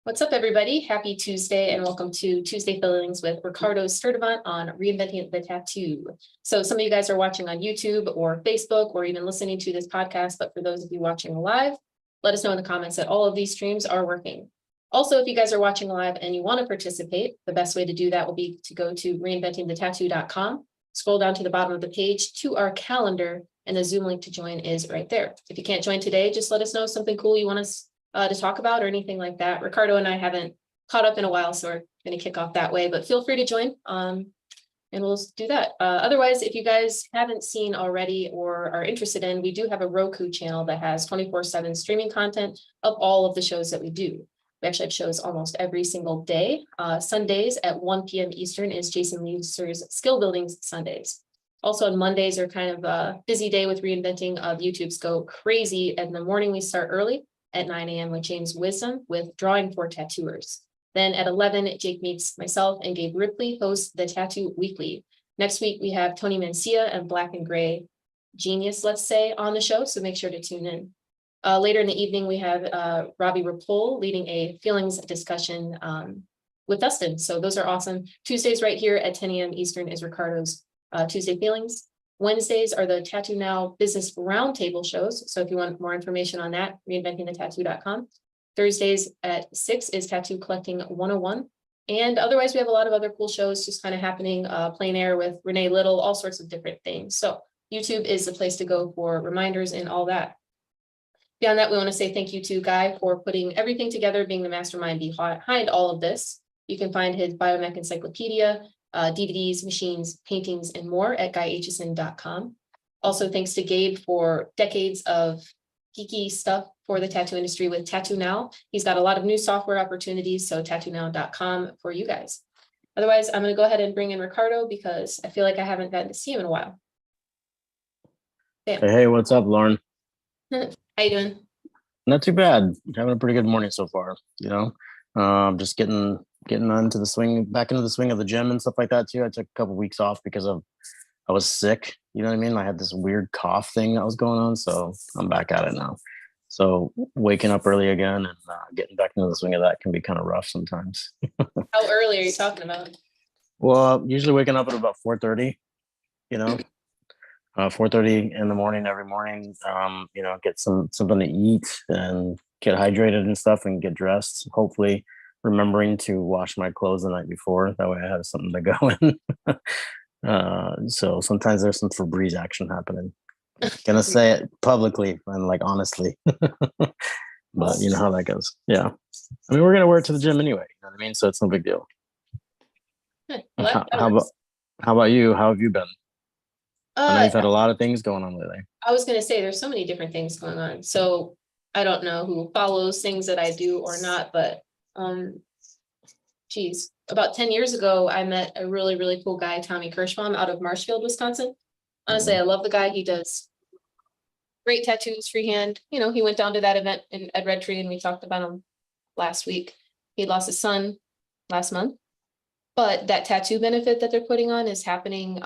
What's up, everybody? Happy Tuesday and welcome to Tuesday Fillings with Ricardo Sturdivant on Reinventing the Tattoo. So some of you guys are watching on YouTube or Facebook or even listening to this podcast, but for those of you watching live, let us know in the comments that all of these streams are working. Also, if you guys are watching live and you want to participate, the best way to do that will be to go to reinventingthetattoo.com, scroll down to the bottom of the page to our calendar, and the Zoom link to join is right there. If you can't join today, just let us know something cool you want us to talk about or anything like that. Ricardo and I haven't caught up in a while, so we're going to kick off that way, but feel free to join and we'll do that. Otherwise, if you guys haven't seen already or are interested in, we do have a Roku channel that has 24/7 streaming content of all of the shows that we do. We actually have shows almost every single day. Sundays at 1 p.m. Eastern is Jason Leeser's Skill Building Sundays. Also on Mondays are kind of a busy day with reinventing. YouTube's go crazy. In the morning, we start early at 9 a.m. with James Wisdom with Drawing for Tattooers. Then at 11, Jake meets myself and Gabe Ripley host the Tattoo Weekly. Next week, we have Tony Mencia and Black and Gray Genius, let's say, on the show, so make sure to tune in. Later in the evening, we have Robbie Rapole leading a feelings discussion with Dustin. So those are awesome. Tuesdays right here at 10 a.m. Eastern is Ricardo's Tuesday Feelings. Wednesdays are the Tattoo Now Business Roundtable shows. So if you want more information on that, reinventingthetattoo.com. Thursdays at 6 is Tattoo Collecting 101. And otherwise, we have a lot of other cool shows just kind of happening, Plain Air with Renee Little, all sorts of different things. So YouTube is the place to go for reminders and all that. Beyond that, we want to say thank you to Guy for putting everything together, being the mastermind behind all of this. You can find his Biomech Encyclopedia, DVDs, machines, paintings, and more at GuyAitchison.com. Also, thanks to Gabe for decades of geeky stuff for the tattoo industry with Tattoo Now. He's got a lot of new software opportunities, so tattoonow.com for you guys. Otherwise, I'm going to go ahead and bring in Ricardo because I feel like I haven't gotten to see him in a while. Hey, what's up, Lauren? How you doing? Not too bad. Having a pretty good morning so far, just getting into the swing, back into the swing of the gym and stuff like that too. I took a couple weeks off because I was sick. You know what I mean? I had this weird cough thing that was going on, so I'm back at it now. So waking up early again and getting back into the swing of that can be kind of rough sometimes. How early are you talking about? Well, usually waking up at about 4:30. 4:30 in the morning every morning. Get something to eat and get hydrated and stuff and get dressed. Hopefully remembering to wash my clothes the night before. That way I have something to go in. So sometimes there's some Febreze action happening. Gonna say it publicly and like honestly. But you know how that goes. Yeah. I mean, we're gonna wear it to the gym anyway. You know what I mean? So it's no big deal. Well, how about you? How have you been? I know you've had a lot of things going on lately. I was going to say there's so many different things going on. So I don't know who follows things that I do or not, but about 10 years ago, I met a really, really cool guy, Tommy Kirschbaum, out of Marshfield, Wisconsin. Honestly, I love the guy. He does great tattoos, freehand. He went down to that event at Red Tree and we talked about him last week. He lost his son last month. But that tattoo benefit that they're putting on is happening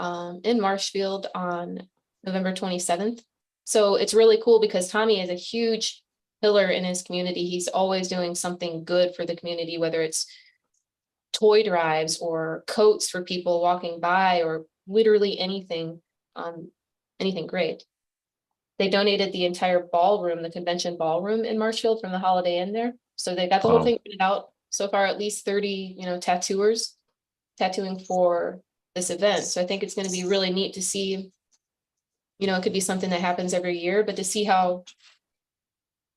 in Marshfield on November 27th. So it's really cool because Tommy is a huge pillar in his community. He's always doing something good for the community, whether it's toy drives or coats for people walking by or literally anything, anything great. They donated the entire ballroom, the convention ballroom in Marshfield from the Holiday Inn there. So they got the whole thing printed out. So far, at least 30, tattooers tattooing for this event. So I think it's going to be really neat to see, it could be something that happens every year, but to see how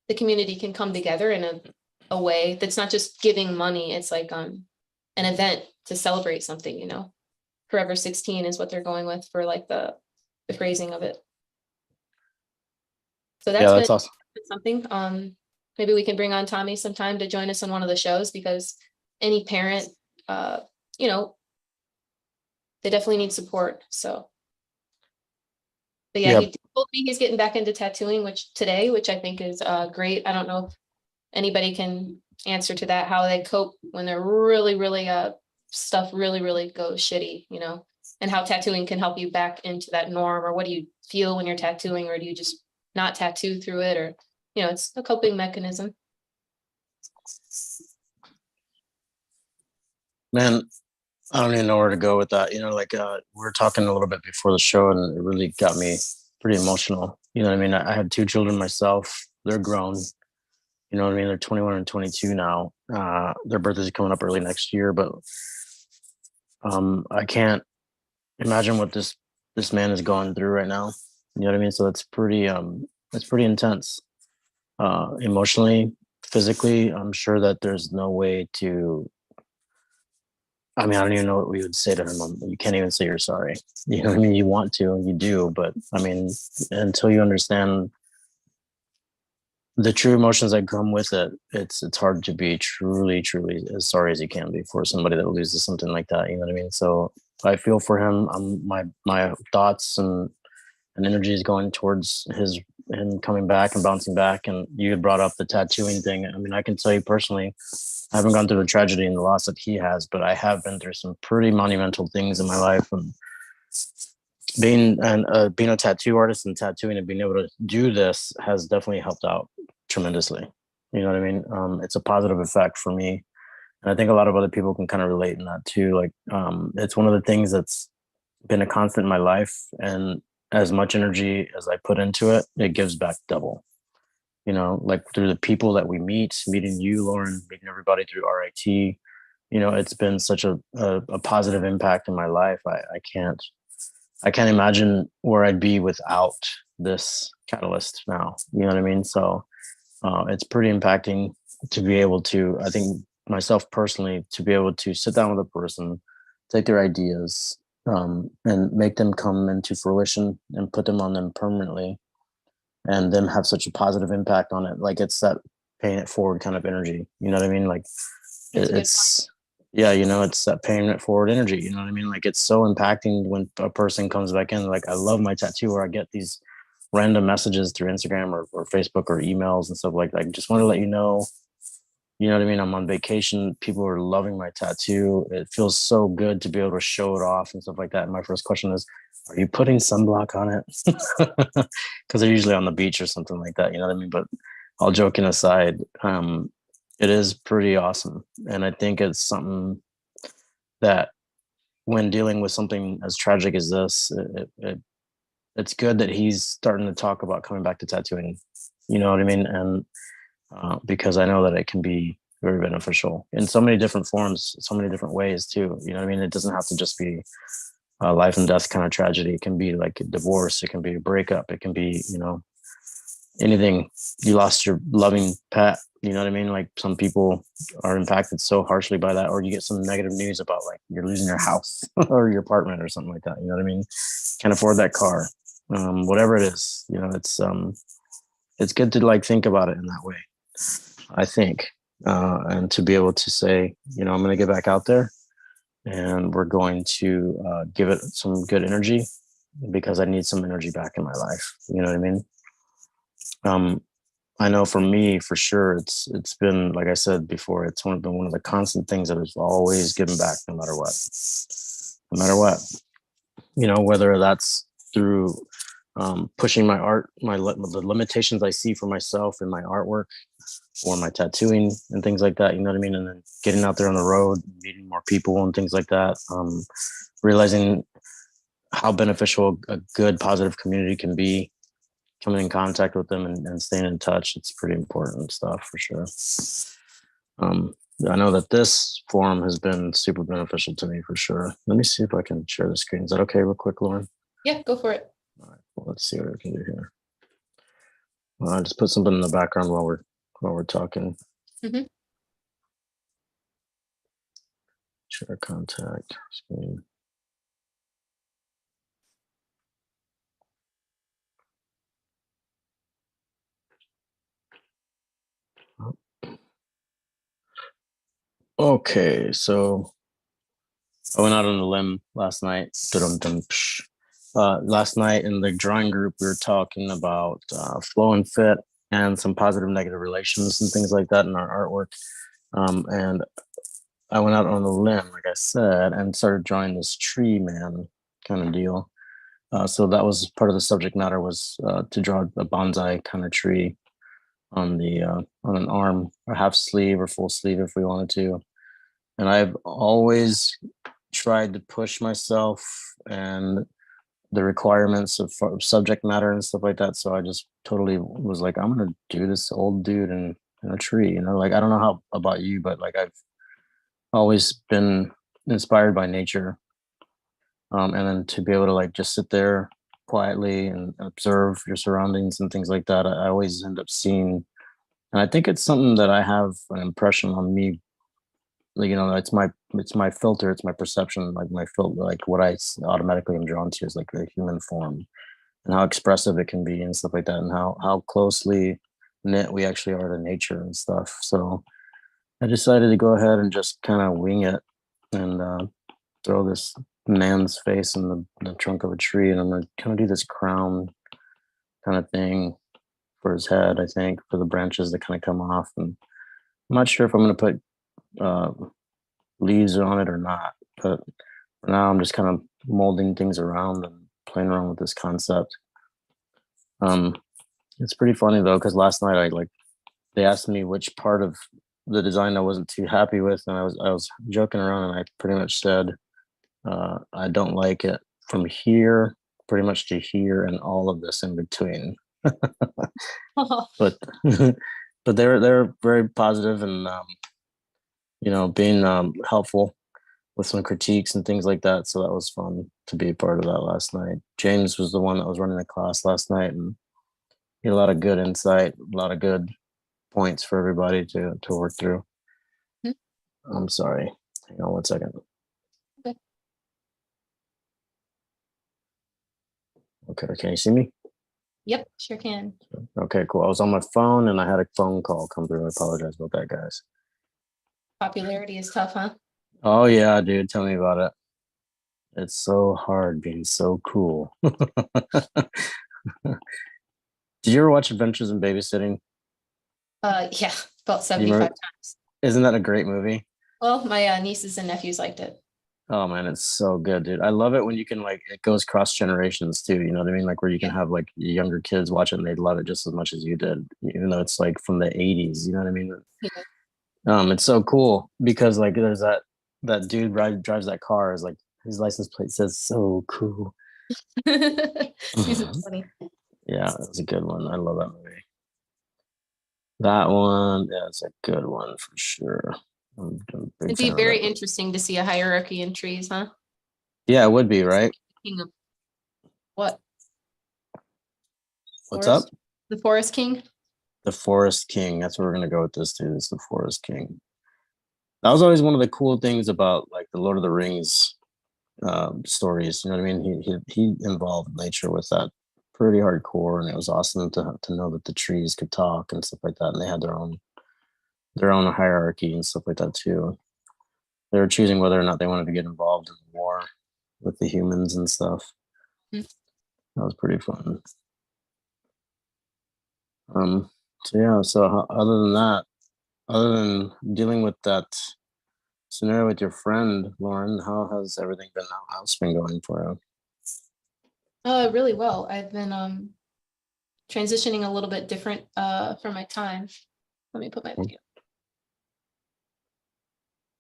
the community can come together in a way that's not just giving money. It's like an event to celebrate something, Forever 16 is what they're going with for like the phrasing of it. So that's awesome. Something. Maybe we can bring on Tommy sometime to join us on one of the shows because any parent, they definitely need support. So, but yeah, He told me he's getting back into tattooing, which I think is great. I don't know if anybody can answer to that, how they cope when they're really, really stuff really, really goes shitty, and how tattooing can help you back into that norm, or what do you feel when you're tattooing, or do you just not tattoo through it, or it's a coping mechanism. Man, I don't even know where to go with that. Like we were talking a little bit before the show, and it really got me pretty emotional. You know what I mean? I had two children myself. They're grown. You know what I mean? They're 21 and 22 now. Their birthdays are coming up early next year, but I can't imagine what this man is going through right now. You know what I mean? So it's pretty intense. Emotionally, physically, I'm sure that there's no way to. I mean, I don't even know what we would say to him. You can't even say you're sorry. You know what I mean? You want to, you do, but I mean, until you understand the true emotions that come with it, it's hard to be truly as sorry as you can be for somebody that loses something like that. You know what I mean? So I feel for him. My thoughts and energy is going towards him coming back and bouncing back. And you had brought up the tattooing thing. I mean, I can tell you personally, I haven't gone through the tragedy and the loss that he has, but I have been through some pretty monumental things in my life. And being a tattoo artist and tattooing and being able to do this has definitely helped out tremendously. You know what I mean? It's a positive effect for me, and I think a lot of other people can kind of relate in that too. Like, it's one of the things that's been a constant in my life, and as much energy as I put into it, it gives back double. Like through the people that we meeting you, Lauren, meeting everybody through RIT. It's been such a positive impact in my life. I can't imagine where I'd be without this catalyst now. You know what I mean? So it's pretty impacting to be able to, I think myself personally, to be able to sit down with a person, take their ideas, and make them come into fruition and put them on them permanently, and then have such a positive impact on it. Like it's that paying it forward kind of energy. You know what I mean? Like it's yeah, it's that paying it forward energy. You know what I mean? Like it's so impacting when a person comes back in. Like I love my tattoo, where I get these random messages through Instagram or Facebook or emails and stuff like that. I just want to let you know, you know what I mean? I'm on vacation. People are loving my tattoo. It feels so good to be able to show it off and stuff like that. And my first question is, are you putting sunblock on it? Because they're usually on the beach or something like that. You know what I mean? But all joking aside, it is pretty awesome. And I think it's something that when dealing with something as tragic as this, it's good that he's starting to talk about coming back to tattooing. You know what I mean? And because I know that it can be very beneficial in so many different forms, so many different ways too. You know what I mean? It doesn't have to just be a life and death kind of tragedy. It can be like a divorce. It can be a breakup. It can be, anything. You lost your loving pet. You know what I mean? Like some people are impacted so harshly by that, or you get some negative news about like you're losing your house or your apartment or something like that. You know what I mean? Can't afford that car. Whatever it is, it's good to like think about it in that way, I think. And to be able to say, I'm going to get back out there and we're going to give it some good energy, because I need some energy back in my life. You know what I mean? I know for me, for sure, it's been, like I said before, it's been one of the constant things that has always given back, no matter what. No matter what, whether that's through pushing my art, the limitations I see for myself in my artwork or my tattooing and things like that. You know what I mean? And then getting out there on the road, meeting more people and things like that. Realizing how beneficial a good, positive community can be. Coming in contact with them and staying in touch. It's pretty important stuff for sure. I know that this forum has been super beneficial to me for sure. Let me see if I can share the screen. Is that okay real quick, Lauren? Yeah, go for it. All right, well, let's see what we can do here. I'll just put something in the background while we're talking. Mm-hmm. Share contact screen. Okay, so I went out on a limb last night. Last night in the drawing group, we were talking about flow and fit and some positive negative relations and things like that in our artwork. And I went out on a limb, like I said, and started drawing this tree man kind of deal. So that was part of the subject matter, was to draw a bonsai kind of tree on an arm, or half sleeve or full sleeve if we wanted to. And I've always tried to push myself and the requirements of subject matter and stuff like that. So I just totally was like, I'm gonna do this old dude in a tree. Like I don't know how about you, but like I've always been inspired by nature. And then to be able to like just sit there quietly and observe your surroundings and things like that, I always end up seeing. And I think it's something that I have an impression on me. Like, it's my filter, it's my perception, like my filter, like what automatically am drawn to is like the human form and how expressive it can be and stuff like that, and how closely knit we actually are to nature and stuff. So I decided to go ahead and just kind of wing it and throw this man's face in the trunk of a tree, and I'm gonna kind of do this crown kind of thing for his head. I think for the branches that kind of come off, and I'm not sure if I'm gonna put uh, leaves on it or not. But for now, I'm just kind of molding things around and playing around with this concept. Um, it's pretty funny though, because last night they asked me which part of the design I wasn't too happy with, and I was joking around, and I pretty much said I don't like it from here, pretty much to here, and all of this in between. But but they're very positive and being helpful with some critiques and things like that. So that was fun to be a part of that last night. James was the one that was running the class last night, and he had a lot of good insight, a lot of good points for everybody to work through. Mhm. I'm sorry. Hang on one second. Okay. Okay, can you see me? Yep, sure can. Okay, cool. I was on my phone and I had a phone call come through. I apologize about that, guys. Popularity is tough, huh? Oh yeah, dude, tell me about it. It's so hard being so cool. Did you ever watch Adventures in Babysitting? Yeah, about Do you 75 remember? times. Isn't that a great movie? Well, my nieces and nephews liked it. Oh man, it's so good, dude. I love it when you can like it goes cross generations too. You know what I mean? Like where you can Yeah. have like younger kids watch it and they love it just as much as you did, even though it's like from the 80s. You know what I mean? Yeah. It's so cool because like there's that dude drives that car is like his license plate says so cool. This is funny. Yeah, that's a good one. I love that movie. That one, yeah, it's a good one for sure. I'm a big It'd be fan of very that. interesting to see a hierarchy in trees, huh? Yeah, it would be, It's right? king of what? What's up? Forest? The forest king? The Forest King. That's where we're gonna go with this dude. It's the Forest King. That was always one of the cool things about like the Lord of the Rings stories. You know what I mean? He involved nature with that pretty hardcore, and it was awesome to know that the trees could talk and stuff like that, and they had their own hierarchy and stuff like that too. They were choosing whether or not they wanted to get involved in the war with the humans and stuff. Mhm. That was pretty fun. Um, so yeah. So other than that, other than dealing with that scenario with your friend Lauren, how has everything been now? How's it been going for you? Really well. I've been transitioning a little bit different for my time. Let me put my video.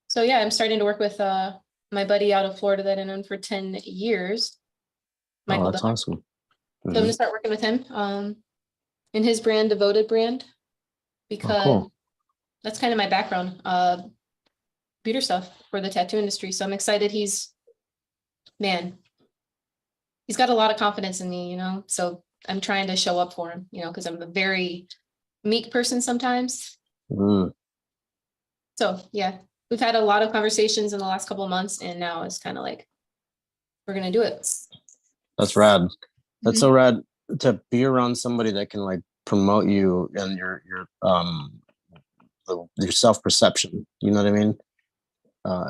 So yeah, I'm starting to work with my buddy out of Florida that I've known for 10 years, Oh, Michael that's Diller. awesome. So I'm gonna start working with him in his brand, Devoted brand, Oh, because cool. that's kind of my background, computer stuff for the tattoo industry. So I'm excited. Man, he's got a lot of confidence in me, so I'm trying to show up for him, because I'm a very meek person sometimes. Mm, So yeah, we've had a lot of conversations in the last couple of months, and now it's kind of like, we're gonna do it. that's rad. That's so Mhm. rad to be around somebody that can like promote you and your self perception. You know what I mean?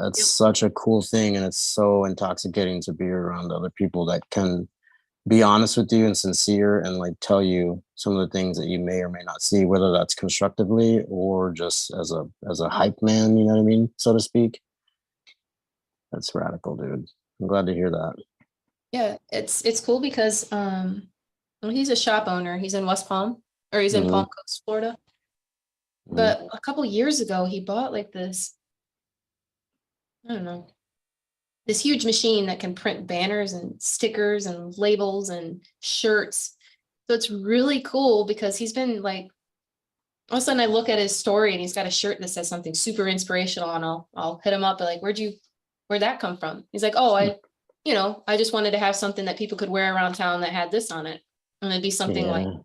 It's Yep. such a cool thing, and it's so intoxicating to be around other people that can be honest with you and sincere and like tell you some of the things that you may or may not see, whether that's constructively or just as a hype man. You know what I mean, so to speak. That's radical, dude. I'm glad to hear that. Yeah, it's cool because well, he's a shop owner. He's in West Palm, or he's in Hmm. Palm Coast, Florida. Hmm. But a couple years ago, he bought like this I don't know, this huge machine that can print banners and stickers and labels and shirts. So it's really cool because he's been like, all of a sudden I look at his story and he's got a shirt that says something super inspirational, and I'll hit him up and like, where'd that come from? He's like, oh, I just wanted to have something that people could wear around town that had this on it. And it'd be something like, Yeah.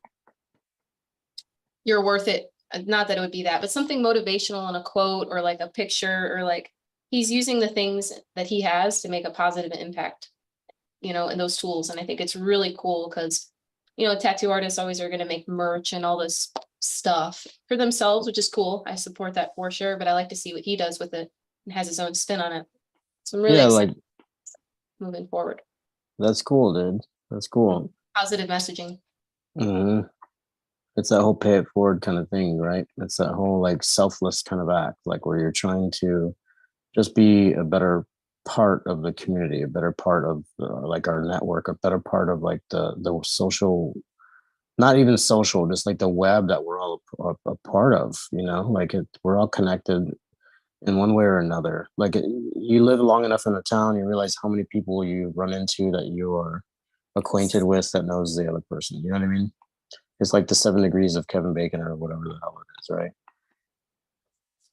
you're worth it. Not that it would be that, but something motivational and a quote or like a picture, or like he's using the things that he has to make a positive impact, in those tools. And I think it's really cool because, tattoo artists always are going to make merch and all this stuff for themselves, which is cool. I support that for sure, but I like to see what he does with it and has his own spin on it. So I'm really Yeah, excited like moving forward. that's cool, dude. That's cool. Positive messaging. Hmm. It's that whole pay it forward kind of thing, right? It's that whole like selfless kind of act, like where you're trying to just be a better part of the community, a better part of like our network, a better part of like the social, not even social, just like the web that we're all a part of. Like we're all connected in one way or another. Like you live long enough in a town, you realize how many people you run into that you are acquainted with that knows the other person. You know what I mean? It's like the 7 degrees of Kevin Bacon or whatever the hell it is, right?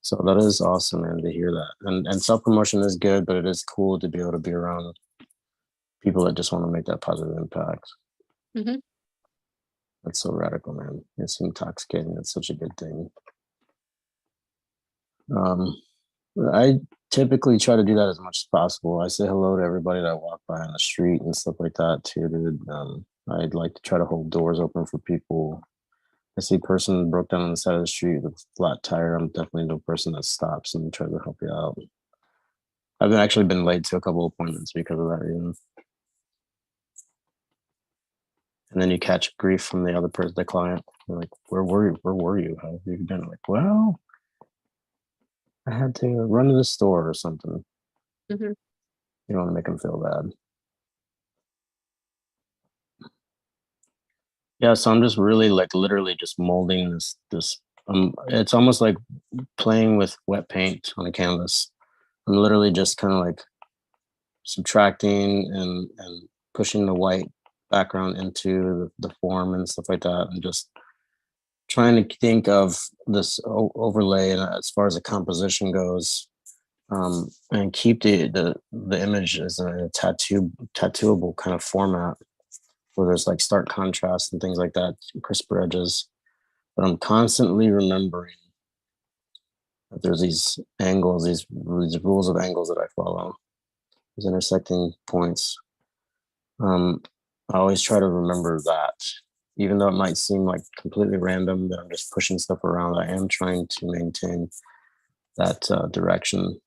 So that is awesome, man, to hear that. And self promotion is good, but it is cool to be able to be around people that just want to make that positive impact. Hmm. That's so radical, man. It's intoxicating. It's such a good thing. Um, I typically try to do that as much as possible. I say hello to everybody that I walk by on the street and stuff like that too, dude. I'd like to try to hold doors open for people. I see a person broke down on the side of the street with a flat tire. I'm definitely the person that stops and tries to help you out. I've actually been late to a couple appointments because of that reason. And then you catch grief from the other person, the client. They're like, "Where were you? Where were you? How have you been?" Like, well, I had to run to the store or something. Hmm. You don't want to make them feel bad. Yeah, so I'm just really like literally just molding this. It's almost like playing with wet paint on a canvas. I'm literally just kind of like subtracting and pushing the white background into the form and stuff like that, and just trying to think of this overlay and as far as the composition goes, and keep the image as a tattooable kind of format where there's like stark contrast and things like that, crisper edges. But I'm constantly remembering that there's these angles, these rules of angles that I follow, these intersecting points. I always try to remember that, even though it might seem like completely random that I'm just pushing stuff around. I am trying to maintain that direction,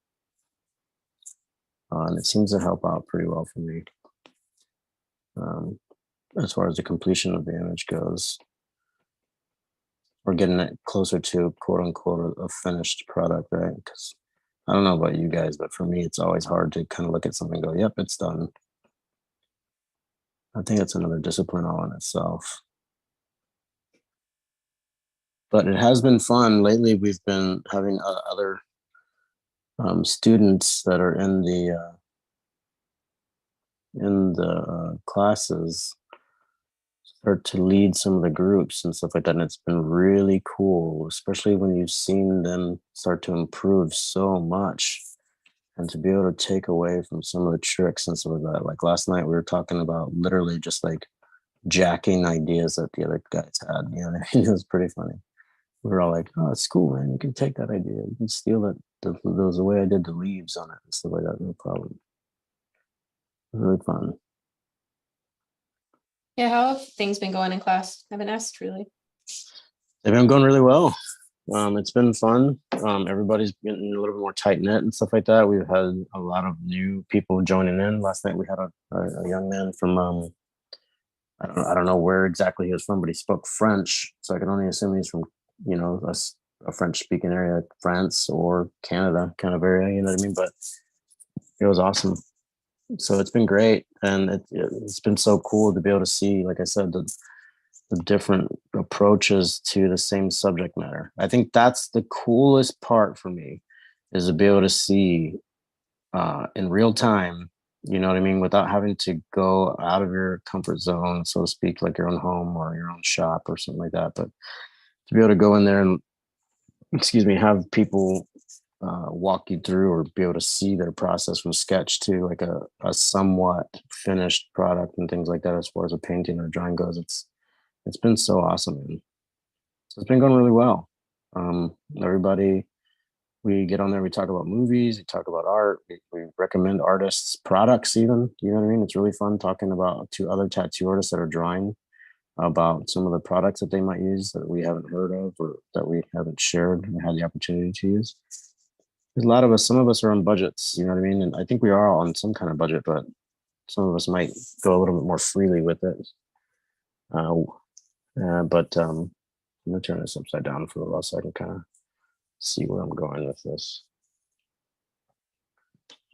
and it seems to help out pretty well for me, um, as far as the completion of the image goes, or getting it closer to quote unquote a finished product, right? Because I don't know about you guys, but for me, it's always hard to kind of look at something and go, "Yep, it's done." I think it's another discipline all in itself. But it has been fun lately. We've been having other students that are in the classes start to lead some of the groups and stuff like that. And it's been really cool, especially when you've seen them start to improve so much, and to be able to take away from some of the tricks and stuff like that. Like last night, we were talking about literally just like jacking ideas that the other guys had. You know what I mean? It was pretty funny. We were all like, "Oh, it's cool, man. You can take that idea. You can steal it. There was the way I did the leaves on it and stuff like that. No problem." Really fun. Yeah, how have things been going in class? I haven't asked really. They've been going really well. It's been fun. Everybody's getting a little bit more tight knit and stuff like that. We've had a lot of new people joining in. Last night we had a young man from I don't know where exactly he was from, but he spoke French, so I can only assume he's from a French speaking area, France or Canada kind of area. You know what I mean? But it was awesome. So it's been great, and it's been so cool to be able to see, like I said, the different approaches to the same subject matter. I think that's the coolest part for me, is to be able to see in real time, you know what I mean, without having to go out of your comfort zone, so to speak, like your own home or your own shop or something like that. But to be able to go in there and, excuse me, have people walk you through or be able to see their process from sketch to like a somewhat finished product and things like that, as far as a painting or drawing goes, it's been so awesome. And so it's been going really well. Everybody, we get on there, we talk about movies, we talk about art, we recommend artists products even, you know what I mean? It's really fun talking about to other tattoo artists that are drawing about some of the products that they might use that we haven't heard of or that we haven't shared or had the opportunity to use. There's a lot of us, some of us are on budgets, you know what I mean? And I think we are all on some kind of budget, but some of us might go a little bit more freely with it. Uh, but I'm gonna turn this upside down for a while so I can kind of see where I'm going with this.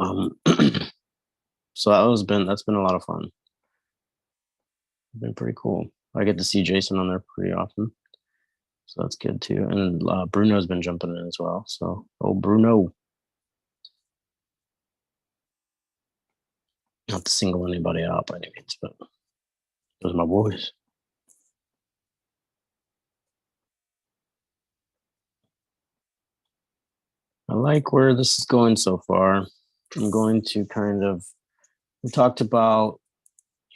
Um, so that's been a lot of fun. Been pretty cool. I get to see Jason on there pretty often, so that's good too. And Bruno's been jumping in as well. So, oh Bruno, not to single anybody out by any means, but those are my boys. I like where this is going so far. I'm going to we talked about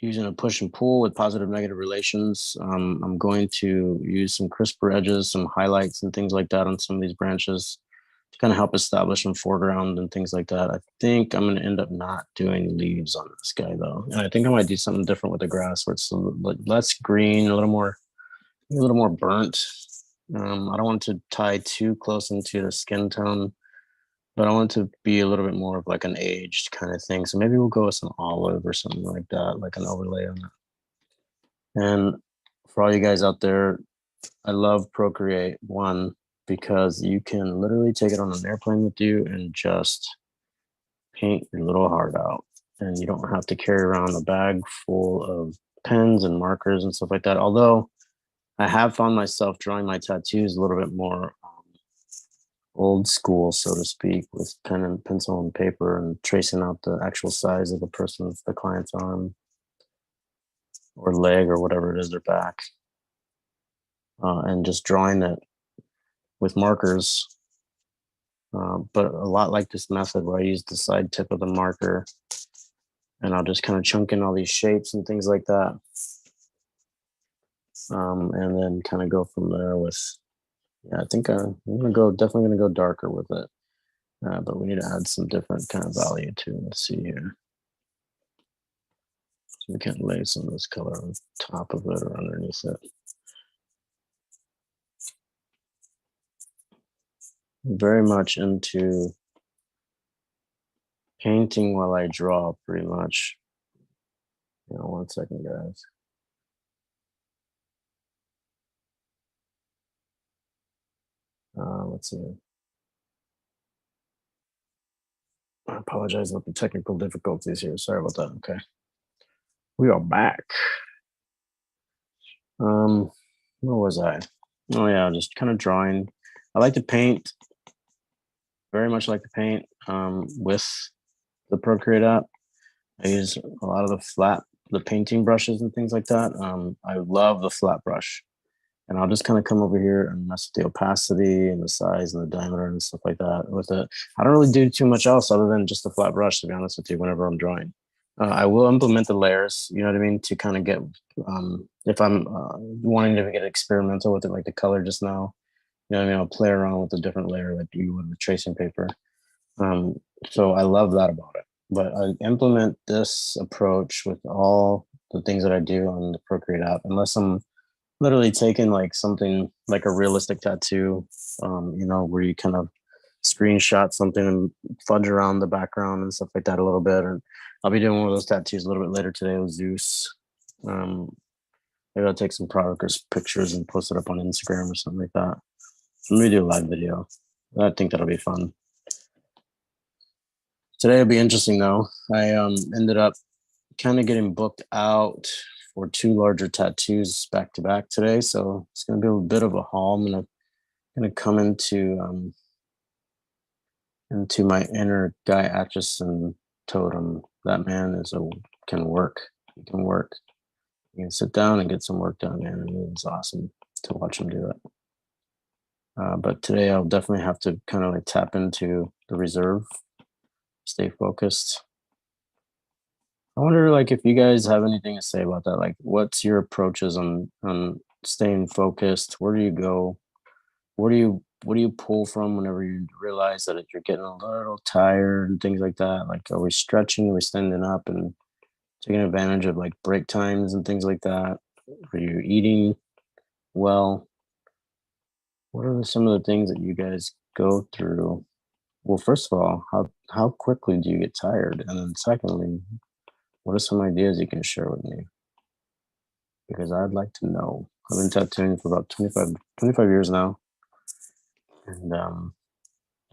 using a push and pull with positive negative relations. I'm going to use some crisper edges, some highlights and things like that on some of these branches to kind of help establish some foreground and things like that. I think I'm going to end up not doing leaves on this guy though. And I think I might do something different with the grass where it's less green, a little more burnt. I don't want to tie too close into the skin tone, but I want it to be a little bit more of like an aged kind of thing. So maybe we'll go with some olive or something like that, like an overlay on it. And for all you guys out there, I love Procreate one because you can literally take it on an airplane with you and just paint your little heart out. And you don't have to carry around a bag full of pens and markers and stuff like that. Although I have found myself drawing my tattoos a little bit more old school, so to speak, with pen and pencil and paper and tracing out the actual size of the client's arm or leg or whatever it is, their back, and just drawing it with markers. But a lot like this method where I use the side tip of the marker and I'll just kind of chunk in all these shapes and things like that. And then kind of go from there with, yeah, I think I'm definitely gonna go darker with it. But we need to add some different kind of value to it. Let's see here. So we can lay some of this color on top of it or underneath it. I'm very much into painting while I draw, pretty much. One second, guys. Let's see. I apologize about the technical difficulties here. Sorry about that. Okay. We are back. Where was I? Oh yeah, just kind of drawing. I like to paint, very much like to paint with the Procreate app. I use a lot of the painting brushes and things like that. I love the flat brush. And I'll just kind of come over here and mess with the opacity and the size and the diameter and stuff like that with it. I don't really do too much else other than just the flat brush, to be honest with you, whenever I'm drawing. I will implement the layers, you know what I mean, to kind of get, if I'm wanting to get experimental with it, like the color just now, you know what I mean, I'll play around with a different layer like you would with tracing paper. So I love that about it. But I implement this approach with all the things that I do on the Procreate app, unless I'm literally taking like something like a realistic tattoo, where you kind of screenshot something and fudge around the background and stuff like that a little bit. And I'll be doing one of those tattoos a little bit later today with Zeus. Maybe I'll take some product pictures and post it up on Instagram or something like that. So maybe do a live video. I think that'll be fun. Today will be interesting though. I ended up kind of getting booked out for 2 larger tattoos back to back today, so it's going to be a bit of a haul. I'm gonna come into And to my inner Guy Atchison totem, that man can work. He can work. He can sit down and get some work done, man. And it's awesome to watch him do it. But today I'll definitely have to kind of like tap into the reserve, stay focused. I wonder, like, if you guys have anything to say about that. Like, what's your approaches on staying focused? Where do you go? What do you pull from whenever you realize that you're getting a little tired and things like that? Like, are we stretching? Are we standing up and taking advantage of like break times and things like that? Are you eating well? What are some of the things that you guys go through? Well, first of all, how quickly do you get tired? And then secondly, what are some ideas you can share with me? Because I'd like to know. I've been tattooing for about 25 years now. And I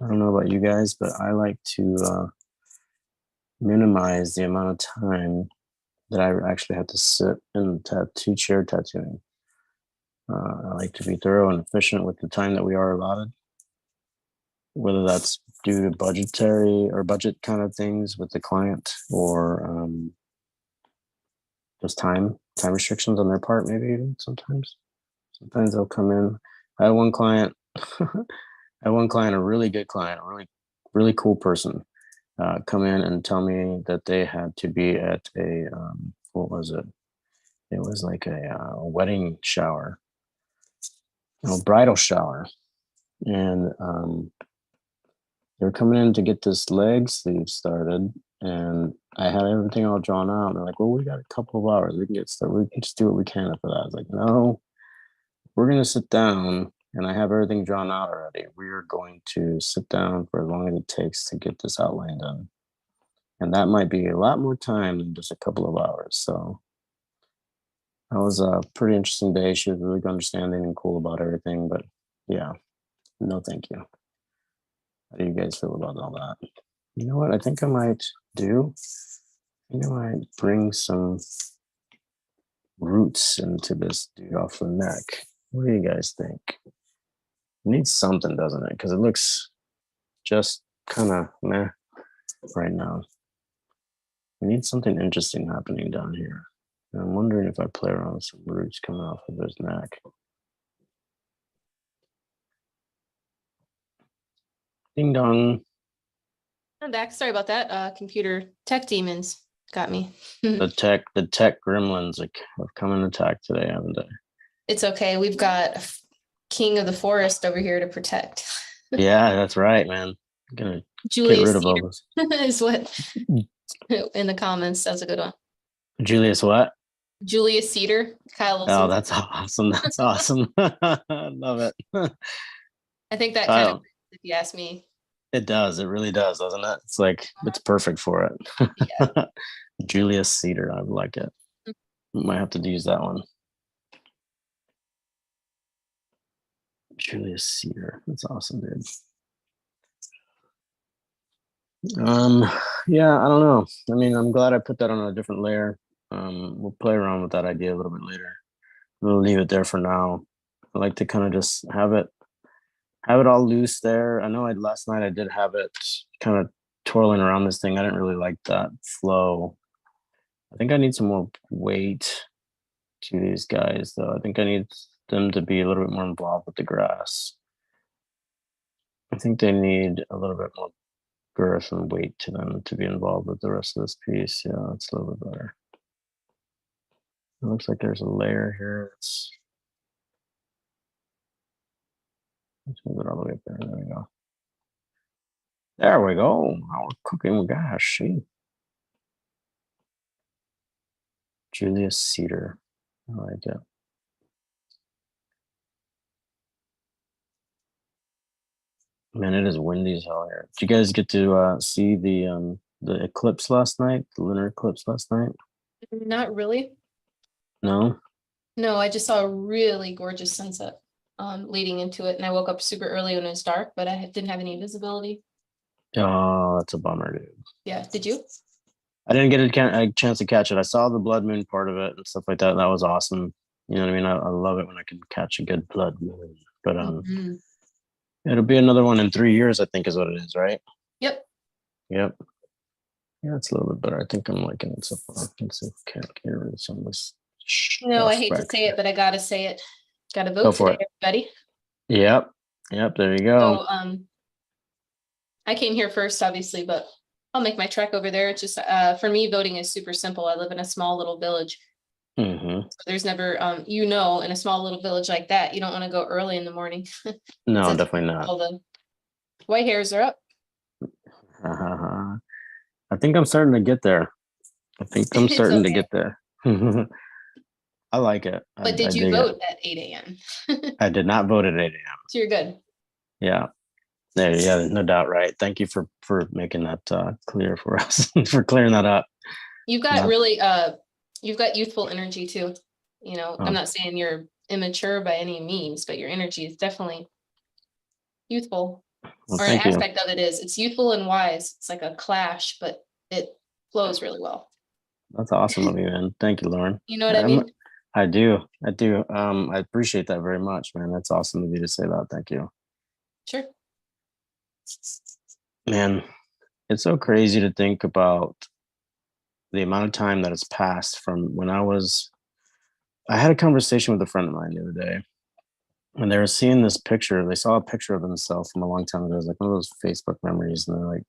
don't know about you guys, but I like to minimize the amount of time that I actually have to sit in the tattoo chair tattooing. I like to be thorough and efficient with the time that we are allotted, whether that's due to budgetary or budget kind of things with the client, or just time restrictions on their part, maybe even sometimes. Sometimes they'll come in. I had one client, a really good client, a really cool person, come in and tell me that they had to be at a what was it? It was like a wedding shower, bridal shower, and they were coming in to get this leg sleeve started, and I had everything all drawn out. And they're like, "Well, we got a couple of hours. We can get started. We can just do what we can after that." I was like, "No, we're gonna sit down." And I have everything drawn out already. We are going to sit down for as long as it takes to get this outline done. And that might be a lot more time than just a couple of hours. So that was a pretty interesting day. She was really understanding and cool about everything. But yeah, no, thank you. How do you guys feel about all that? You know what? I think I might do. I think I might bring some roots into this dude off the neck. What do you guys think? It needs something, doesn't it? Because it looks just kind of meh right now. We need something interesting happening down here. And I'm wondering if I play around with some roots coming off of his neck. Ding dong. I'm back. Sorry about that. Computer tech demons got me. The tech gremlins have come in attack today, haven't they? It's okay. We've got King of the Forest over here to protect. Yeah, that's right, man. I'm gonna Julius get rid of all Cedar this. is what in the comments. That's a good one. Julius what? Julius Cedar. Kyle Oh, Wilson. that's awesome. That's awesome. I love it. I think that kind of, Kyle, if you ask me. it does. It really does, doesn't it? It's like it's perfect for it. Yeah. Julius Cedar. I like it. Might have to use that one. Julius Cedar. That's awesome, dude. Yeah, I don't know. I mean, I'm glad I put that on a different layer. We'll play around with that idea a little bit later. We'll leave it there for now. I like to kind of just have it all loose there. I know last night I did have it kind of twirling around this thing. I didn't really like that flow. I think I need some more weight to these guys, though. I think I need them to be a little bit more involved with the grass. I think they need a little bit more girth and weight to them to be involved with the rest of this piece. Yeah, that's a little bit better. It looks like there's a layer here. Let's move it all the way up there. There we go. There we go. Now we're cooking. Gosh, see. Julius Cedar. I like it. Man, it is windy as hell here. Did you guys get to see the eclipse last night? The lunar eclipse last night? Not really. No? No, I just saw a really gorgeous sunset leading into it. And I woke up super early when it was dark, but I didn't have any visibility. Oh, that's a bummer, dude. Yeah. Did you? I didn't get a chance to catch it. I saw the blood moon part of it and stuff like that. That was awesome. You know what I mean? I love it when I can catch a good blood moon. But Mhm. it'll be another one in 3 years, I think is what it is, right? Yep. Yep. Yeah, it's a little bit better. I think I'm liking it so far. Let's see if I can't get rid of some of this No, I stuff hate to back say here. it, but I gotta say it. Gotta Go vote for today, it. everybody. Yep. Yep. There you go. So I came here first, obviously, but I'll make my trek over there. It's just for me, voting is super simple. I live in a small little village. Hmm. So there's never in a small little village like that, you don't want to go early in the morning. No, Since definitely not. all the white hairs are up. I think I'm starting to get there. I think I'm It's starting to okay. get there. I like it. But I did you dig it. vote at 8 a.m.? I did not vote at 8 a.m. So you're good. Yeah. Yeah, no doubt. Right. Thank you for making that clear for us, for clearing that up. You've got Not, really you've got youthful energy too. I'm not saying you're immature by any means, but your energy is definitely youthful. well, Or an thank you. aspect of it is it's youthful and wise. It's like a clash, but it flows really well. That's awesome of you, man. Thank you, Lauren. You know what I mean? I do. I do. I appreciate that very much, man. That's awesome of you to say that. Thank you. Sure. Man, it's so crazy to think about the amount of time that has passed from when I had a conversation with a friend of mine the other day, and they were seeing this picture. They saw a picture of themselves from a long time ago. It was like one of those Facebook memories, and they're like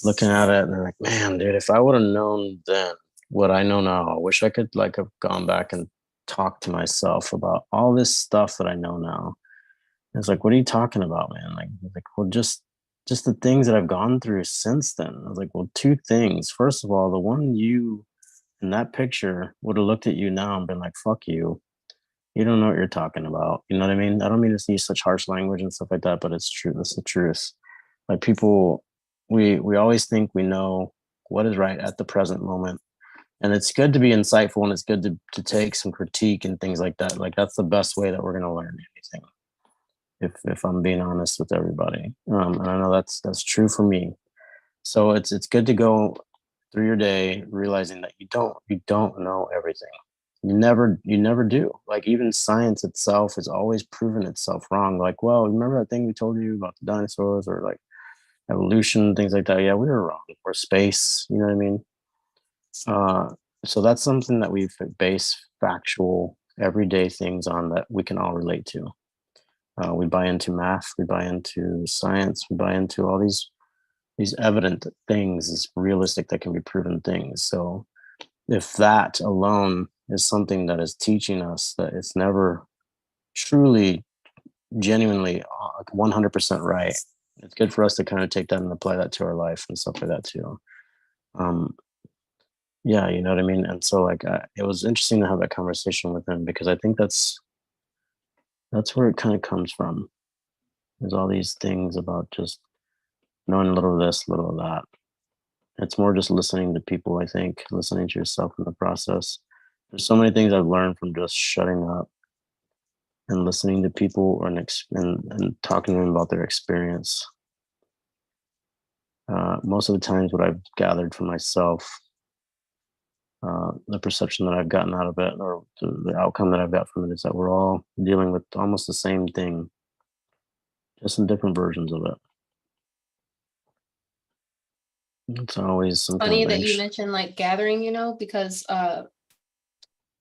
looking at it, and they're like, "Man, dude, if I would have known then what I know now, I wish I could like have gone back and talked to myself about all this stuff that I know now." And it's like, "What are you talking about, man?" Like, well, just the things that I've gone through since then. I was like, "Well, two things. First of all, the one you in that picture would have looked at you now and been like, fuck you. You don't know what you're talking about." You know what I mean? I don't mean to use such harsh language and stuff like that, but it's true. That's the truth. Like people, we always think we know what is right at the present moment. And it's good to be insightful and it's good to take some critique and things like that. Like that's the best way that we're gonna learn anything. If I'm being honest with everybody. And I know that's true for me. So it's good to go through your day realizing that you don't know everything. You never do. Like even science itself has always proven itself wrong. Like, well, remember that thing we told you about the dinosaurs or like evolution, things like that? Yeah, we were wrong. Or space, you know what I mean? Uh, so that's something that we base factual everyday things on that we can all relate to. We buy into math, we buy into science, we buy into all these evident things, is realistic that can be proven things. So if that alone is something that is teaching us that it's never truly genuinely 100% right, it's good for us to kind of take that and apply that to our life and stuff like that too. um yeah, you know what I mean. And so like it was interesting to have that conversation with him because I think that's where it kind of comes from. There's all these things about just knowing a little of this, a little of that. It's more just listening to people, I think, listening to yourself in the process. There's so many things I've learned from just shutting up and listening to people and talking to them about their experience. Most of the times, what I've gathered for myself, the perception that I've gotten out of it, or the outcome that I've got from it, is that we're all dealing with almost the same thing, just in different versions of it. It's always some kind Funny of that you anxious. mentioned like gathering, because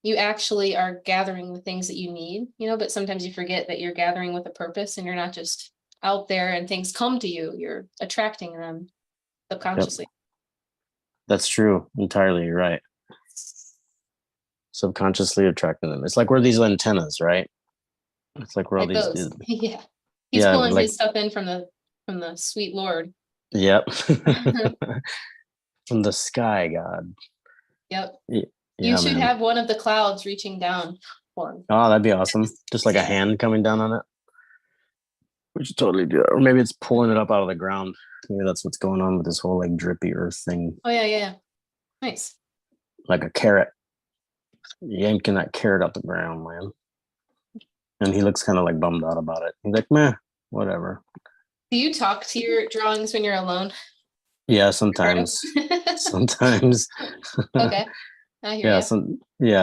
you actually are gathering the things that you need, but sometimes you forget that you're gathering with a purpose and you're not just out there and things come to you, you're attracting them Yep, subconsciously. that's true entirely. You're right. Subconsciously attracting them. It's like we're these antennas, right? It's like we're all Like these. those. Yeah. He's Yeah, pulling like his stuff in from the sweet Lord. yep. From the sky, God. Yep. You Yeah, should man. have one of the clouds reaching down for him. Oh, that'd be awesome. Just like a Yeah. hand coming down on it. We should totally do that. Or maybe it's pulling it up out of the ground. Maybe that's what's going on with this whole like drippy earth thing. Oh yeah, yeah. Nice. Like a carrot. Yanking that carrot up the ground, man. And he looks kind of like bummed out about it. He's like, meh, whatever. Do you talk to your drawings when you're alone, Yeah, Ricardo? sometimes. Sometimes. Okay, I hear Yeah,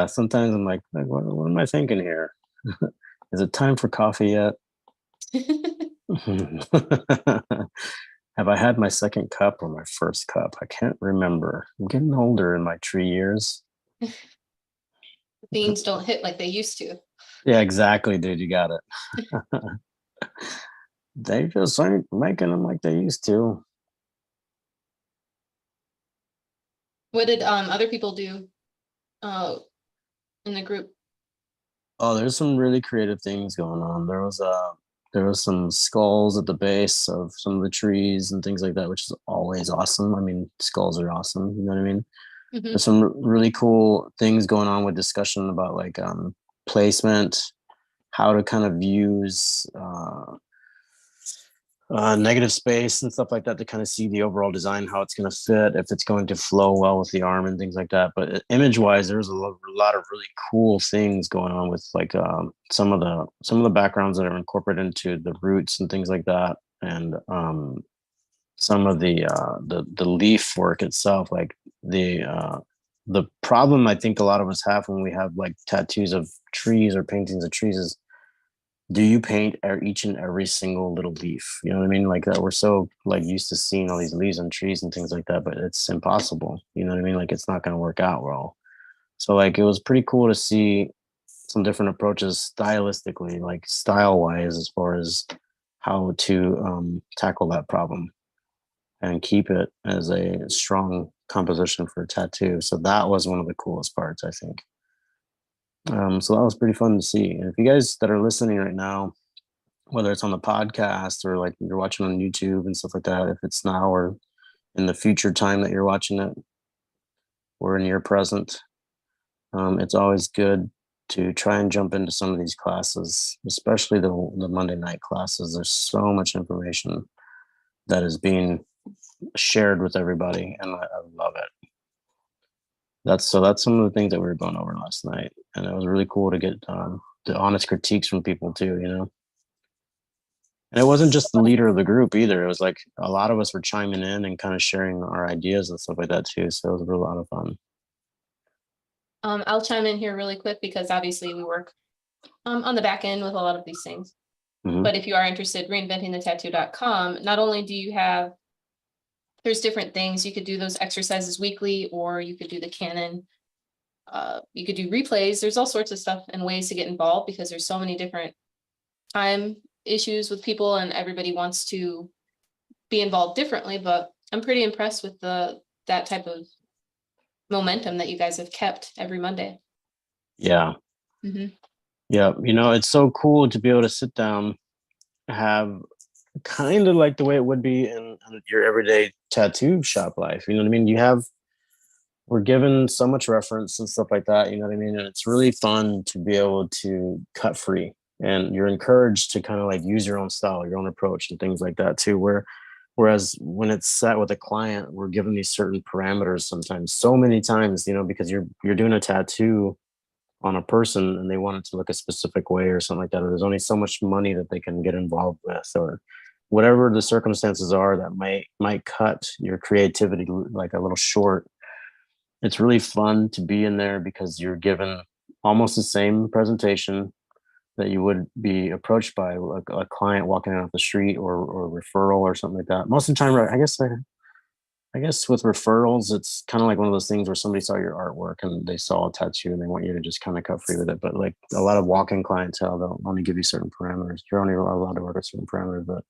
you. sometimes I'm like what am I thinking here? Is it time for coffee yet? Have I had my second cup or my first cup? I can't remember. I'm getting older in my tree years. Beans don't hit like they used to. Yeah, exactly, dude. You got it. They just ain't making them like they used to. What did other people do in the group? Oh, there's some really creative things going on. There was some skulls at the base of some of the trees and things like that, which is always awesome. I mean, skulls are awesome. You know what I mean? Hmm. There's some really cool things going on with discussion about like placement, how to kind of use negative space and stuff like that to kind of see the overall design, how it's going to fit, if it's going to flow well with the arm and things like that. But image wise, there's a lot of really cool things going on with like some of the backgrounds that are incorporated into the roots and things like that, and some of the leaf work itself, like the problem I think a lot of us have when we have like tattoos of trees or paintings of trees is, do you paint each and every single little leaf? You know what I mean? Like that, we're so like used to seeing all these leaves on trees and things like that, but it's impossible. You know what I mean? Like it's not going to work out well. So like it was pretty cool to see some different approaches stylistically, like style wise, as far as how to tackle that problem and keep it as a strong composition for a tattoo. So that was one of the coolest parts, I think. So that was pretty fun to see. And if you guys that are listening right now, whether it's on the podcast or like you're watching on YouTube and stuff like that, if it's now or in the future time that you're watching it or in your present, it's always good to try and jump into some of these classes, especially the Monday night classes. There's so much information that is being shared with everybody, and I love it. That's some of the things that we were going over last night, and it was really cool to get the honest critiques from people too. You know. And it wasn't just the leader of the group either. It was like a lot of us were chiming in and kind of sharing our ideas and stuff like that too. So it was a real lot of fun. I'll chime in here really quick because obviously we work on the back end with a lot of these things. Hmm. But if you are interested, reinventingthetattoo.com, not only do you have, there's different things. You could do those exercises weekly, or you could do the canon. You could do replays. There's all sorts of stuff and ways to get involved because there's so many different time issues with people and everybody wants to be involved differently. But I'm pretty impressed with that type of momentum that you guys have kept every Monday. Yeah. Hmm. Yeah. You know, it's so cool to be able to sit down, have kind of like the way it would be in your everyday tattoo shop life. You know what I mean? We're given so much reference and stuff like that. You know what I mean? And it's really fun to be able to cut free. And you're encouraged to kind of like use your own style, your own approach, and things like that too. Whereas when it's set with a client, we're given these certain parameters sometimes, so many times, you know, because you're doing a tattoo on a person and they want it to look a specific way or something like that. Or there's only so much money that they can get involved with, or whatever the circumstances are that might cut your creativity like a little short. It's really fun to be in there because you're given almost the same presentation that you would be approached by a client walking off the street or referral or something like that. Most of the time, I guess with referrals, it's kind of like one of those things where somebody saw your artwork and they saw a tattoo and they want you to just kind of cut free with it. But like a lot of walk-in clientele, they'll only give you certain parameters. You're only allowed to work with certain parameters, but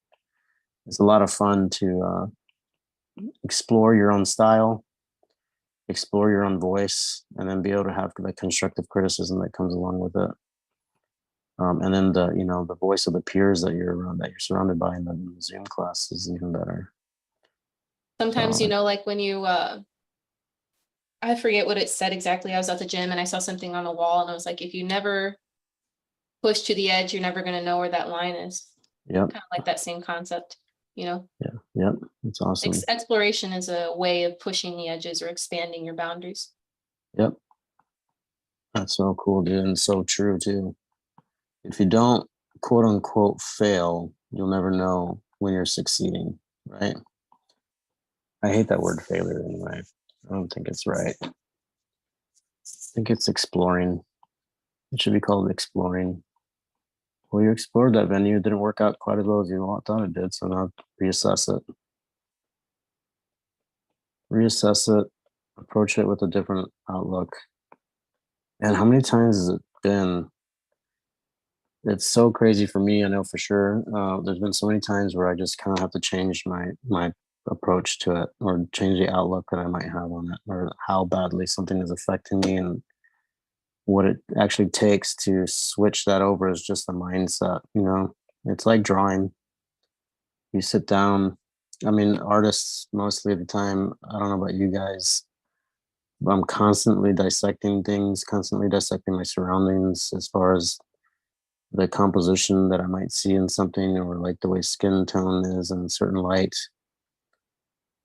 it's a lot of fun to explore your own style, explore your own voice, and then be able to have the constructive criticism that comes along with it. And then the voice of the peers that you're around, that you're surrounded by in the Zoom class is even better. Sometimes, So, like when you, I forget what it said exactly. I was at the gym and I saw something on the wall and I was like, if you never push to the edge, you're never going to know where that line is. yep, Kind of like that same concept, yeah, yep, it's awesome. Exploration is a way of pushing the edges or expanding your boundaries. Yep, that's so cool, dude, and so true too. If you don't quote unquote fail, you'll never know when you're succeeding, right? I hate that word failure anyway. I don't think it's right. I think it's exploring. It should be called exploring. Well, you explored that venue. It didn't work out quite as well as you thought it did. So now reassess it. reassess it, approach it with a different outlook. And how many times has it been? It's so crazy for me. I know for sure. There's been so many times where I just kind of have to change my approach to it, or change the outlook that I might have on it, or how badly something is affecting me, and what it actually takes to switch that over is just a mindset. It's like drawing. You sit down. I mean, artists mostly of the time. I don't know about you guys. But I'm constantly dissecting things, constantly dissecting my surroundings as far as the composition that I might see in something, or like the way skin tone is in certain light,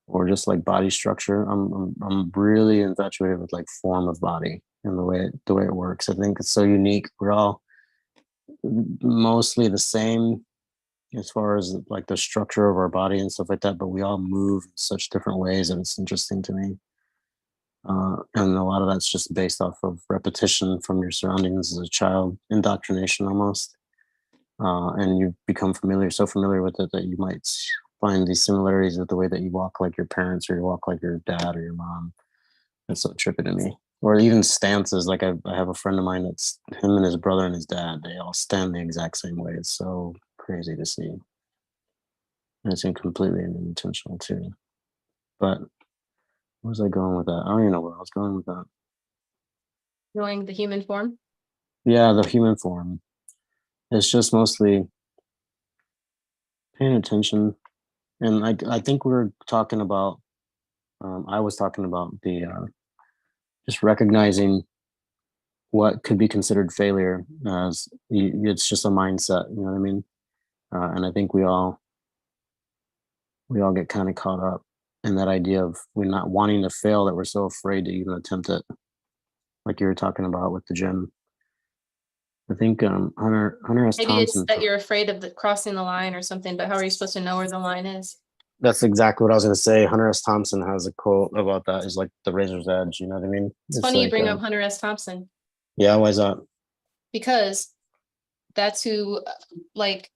or just like body structure. I'm really infatuated with like form of body and the way it works. I think it's so unique. We're all mostly the same as far as like the structure of our body and stuff like that, but we all move in such different ways, and it's interesting to me. And a lot of that's just based off of repetition from your surroundings as a child, indoctrination almost. And you become so familiar with it, that you might find these similarities with the way that you walk like your parents, or you walk like your dad or your mom. That's so trippy to me. Or even stances. Like I have a friend of mine that's him and his brother and his dad. They all stand the exact same way. It's so crazy to see. And it's completely unintentional too. But where was I going with that? I don't even know where I was going with that. Knowing the human form. Yeah, the human form. It's just mostly paying attention. And I think we were talking about, I was talking about the just recognizing what could be considered failure, as it's just a mindset. You know what I mean? And I think we all get kind of caught up in that idea of we're not wanting to fail, that we're so afraid to even attempt it. Like you were talking about with the gym. I think Hunter S. Maybe it's Thompson. that you're afraid of crossing the line or something, but how are you supposed to know where the line is? That's exactly what I was going to say. Hunter S. Thompson has a quote about that. Is like the razor's edge. You know what I mean? It's funny you like, bring up Hunter S. Thompson, yeah. Why is that? because that's who, like,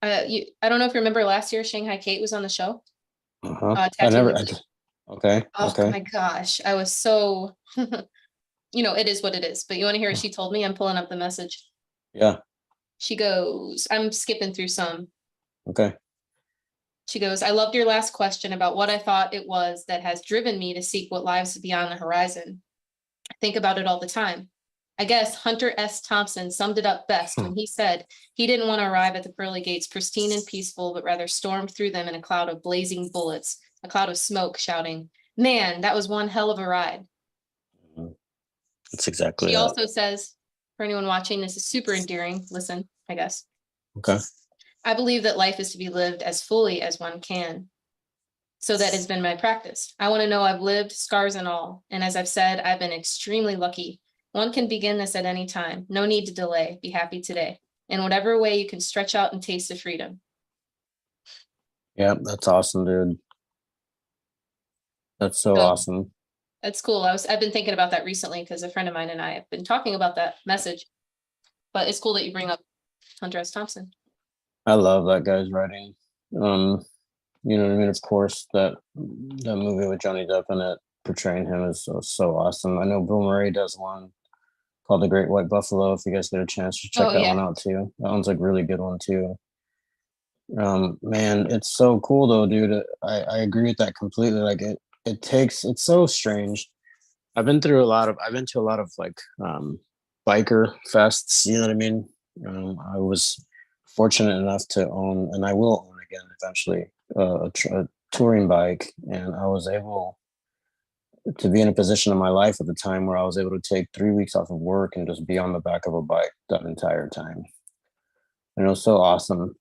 I don't know if you remember last year, Shanghai Kate was on the show. I Tattoo never. Lucy. Okay. Oh Okay. my gosh, I was so, it is what it is. But you want to hear what she told me? I'm pulling up the message. Yeah. She goes, I'm skipping through some. Okay. She goes, I loved your last question about what I thought it was that has driven me to seek what lies beyond the horizon. I think about it all the time. I guess Hunter S. Thompson summed it up best when he said he didn't want to arrive at the pearly gates pristine and peaceful, but rather stormed through them in a cloud of blazing bullets, a cloud of smoke, shouting, "Man, that was one hell of a ride." That's exactly She that. also says, for anyone watching, this is super endearing. Listen, I guess. Okay. I believe that life is to be lived as fully as one can. So that has been my practice. I want to know I've lived, scars and all. And as I've said, I've been extremely lucky. One can begin this at any time. No need to delay. Be happy today. In whatever way you can stretch out and taste the freedom. Yeah, that's awesome, dude. That's so awesome. That's cool. I've been thinking about that recently because a friend of mine and I have been talking about that message. But it's cool that you bring up Hunter S. Thompson. I love that guy's writing. You know what I mean? Of course, that movie with Johnny Depp in it, portraying him is so awesome. I know Bill Murray does one called The Great White Buffalo. If you guys get a chance to check that one out too. That one's like a really good one too. Man, it's so cool though, dude. I agree with that completely. Like it's so strange. I've been to a lot of like biker fests, you know what I mean? I was fortunate enough to own, and I will own again eventually, a touring bike, and I was able to be in a position in my life at the time where I was able to take 3 weeks off of work and just be on the back of a bike that entire time. And it was so awesome,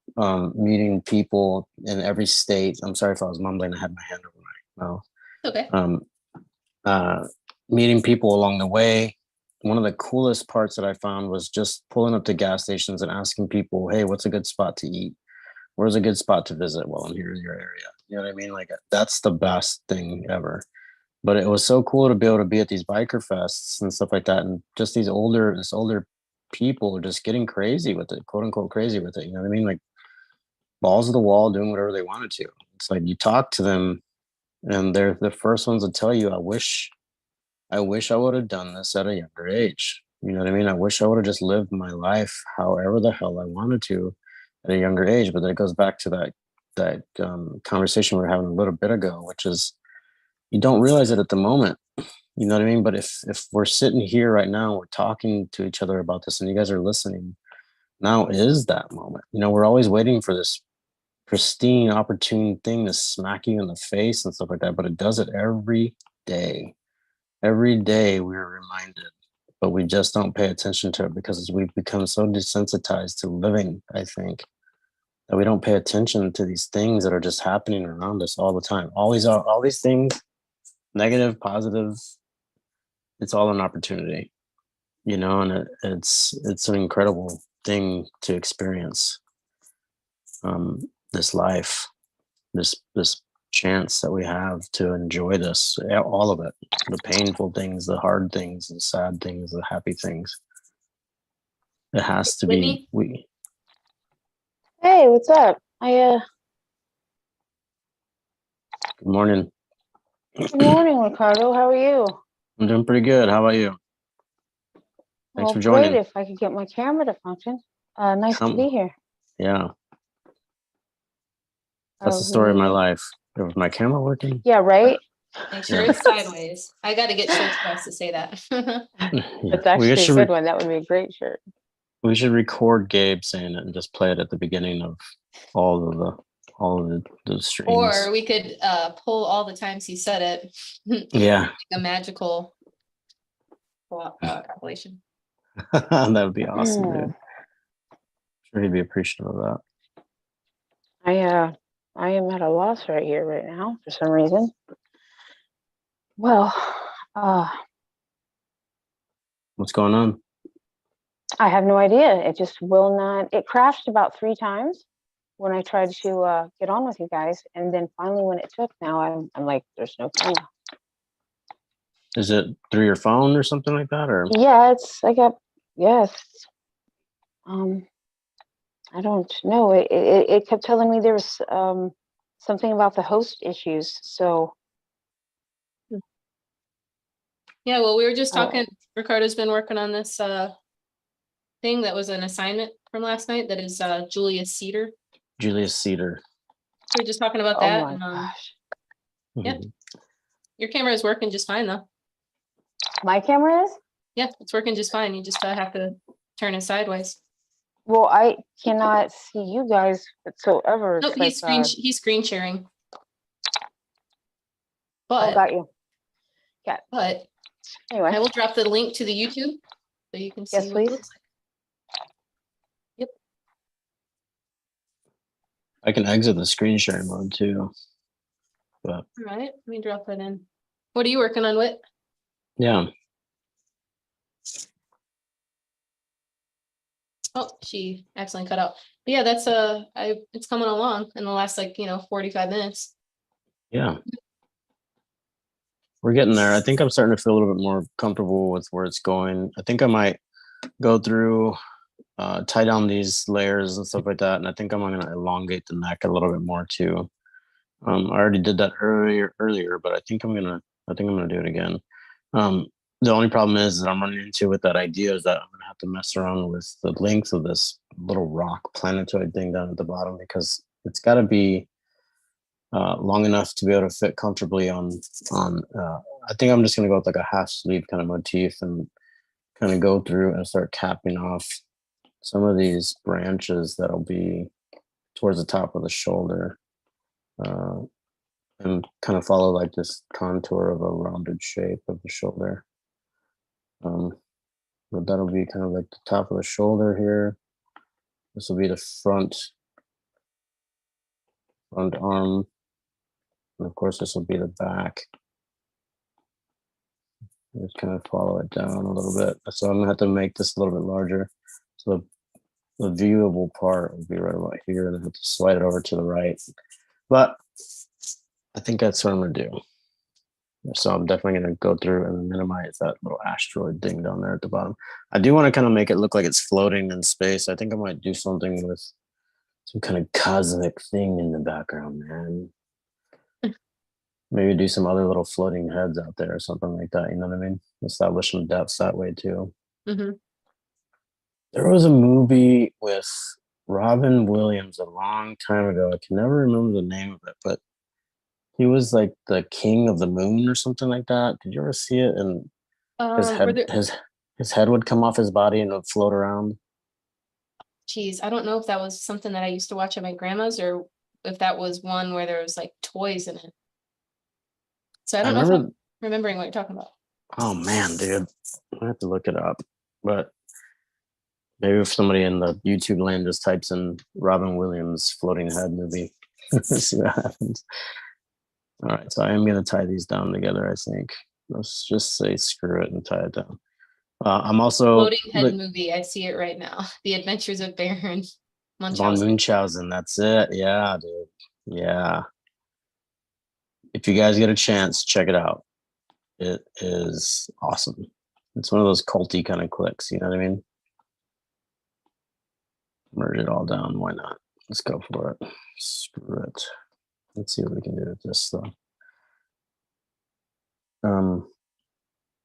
meeting people in every state. I'm sorry if I was mumbling. I had my hand over my mouth. Okay. Meeting people along the way. One of the coolest parts that I found was just pulling up to gas stations and asking people, "Hey, what's a good spot to eat? Where's a good spot to visit while I'm here in your area?" You know what I mean? Like that's the best thing ever. But it was so cool to be able to be at these biker fests and stuff like that, and just this older people just getting crazy with it, quote unquote crazy with it. You know what I mean? Like balls to the wall, doing whatever they wanted to. It's like you talk to them, And they're the first ones to tell you, I wish I would have done this at a younger age. You know what I mean? I wish I would have just lived my life however the hell I wanted to at a younger age. But then it goes back to that conversation we were having a little bit ago, which is you don't realize it at the moment. You know what I mean? But if we're sitting here right now, we're talking to each other about this, and you guys are listening, now is that moment. You know, we're always waiting for this pristine, opportune thing to smack you in the face and stuff like that, but it does it every day. Every day we're reminded, but we just don't pay attention to it because we've become so desensitized to living, I think, that we don't pay attention to these things that are just happening around us all the time. All these things, negative, positive, it's all an opportunity, you know, and it's an incredible thing to experience. This life, this chance that we have to enjoy this, all of it, the painful things, the hard things, the sad things, the happy things. It has to be Whitney? Hey, what's up? Good morning. Good morning, Ricardo. How are you? I'm doing pretty good. How about you? Thanks for joining. Great. If I could get my camera to function. Nice to be here. Yeah. That's the story of my life. Is my camera working? Yeah, right? Make sure it's sideways. I got to get shirts pressed to say that. That's actually a good one. That would be a great shirt. We should record Gabe saying it and just play it at the beginning of all of the streams. Or we could pull all the times he said it. Yeah. Like a magical compilation. That would be awesome, dude. I'm sure he'd be appreciative of that. I am at a loss right here, right now, for some reason. Well, what's going on? I have no idea. It just will not. It crashed about 3 times when I tried to get on with you guys, and then finally, when it took, now I'm like, there's no camera. Is it through your phone or something like that, or? Yeah, yes. I don't know. It kept telling me there was something about the host issues. So yeah, well, we were just talking. Ricardo's been working on this thing that was an assignment from last night. That is Julius Cedar. Julius Cedar. We were just talking about that. My gosh. Yeah, your camera is working just fine though. My camera is? Yeah, it's working just fine. You just have to turn it sideways. Well, I cannot see you guys whatsoever. No, he's screen sharing. But got you. Yeah. But anyway, I will drop the link to the YouTube so you can see what it looks like. Yep. I can exit the screen sharing mode too. But all right, let me drop that in. What are you working on, Whit? Yeah. Oh, she accidentally cut out. But yeah, that's it's coming along in the last 45 minutes. Yeah. We're getting there. I think I'm starting to feel a little bit more comfortable with where it's going. I think I might go through, tie down these layers and stuff like that. And I think I'm going to elongate the neck a little bit more too. I already did that earlier, but I think I'm gonna do it again. The only problem is that I'm running into with that idea is that I'm gonna have to mess around with the length of this little rock planetoid thing down at the bottom, because it's got to be long enough to be able to fit comfortably on. I think I'm just gonna go with like a half sleeve kind of motif and kind of go through and start capping off some of these branches that'll be towards the top of the shoulder. And kind of follow like this contour of a rounded shape of the shoulder. But that'll be kind of like the top of the shoulder here. This will be the front arm. And of course, this will be the back. Just kind of follow it down a little bit. So I'm gonna have to make this a little bit larger. So the viewable part will be right about here, and then have to slide it over to the right. But I think that's what I'm gonna do. So I'm definitely gonna go through and minimize that little asteroid thing down there at the bottom. I do want to kind of make it look like it's floating in space. I think I might do something with some kind of cosmic thing in the background, man. Maybe do some other little floating heads out there or something like that. You know what I mean? Establish some depths that way too. Hmm. There was a movie with Robin Williams a long time ago. I can never remember the name of it, but he was like the king of the moon or something like that. Did you ever see it? And his Were head there, his head would come off his body and it would float around. geez, I don't know if that was something that I used to watch at my grandma's or if that was one where there was like toys in it. So I I don't know if remember. I'm remembering what you're talking about. Oh man, dude, I have to look it up. But maybe if somebody in the YouTube land just types in Robin Williams floating head movie, see what happens. All right, so I am gonna tie these down together. I think let's just say screw it and tie it down. I'm also Floating head movie. I see it right now. The Adventures of Baron von Munchausen. Munchausen. That's it. Yeah, dude. Yeah. If you guys get a chance, check it out. It is awesome. It's one of those culty kind of clicks. You know what I mean? Merge it all down. Why not? Let's go for it. Screw it. Let's see what we can do with this stuff.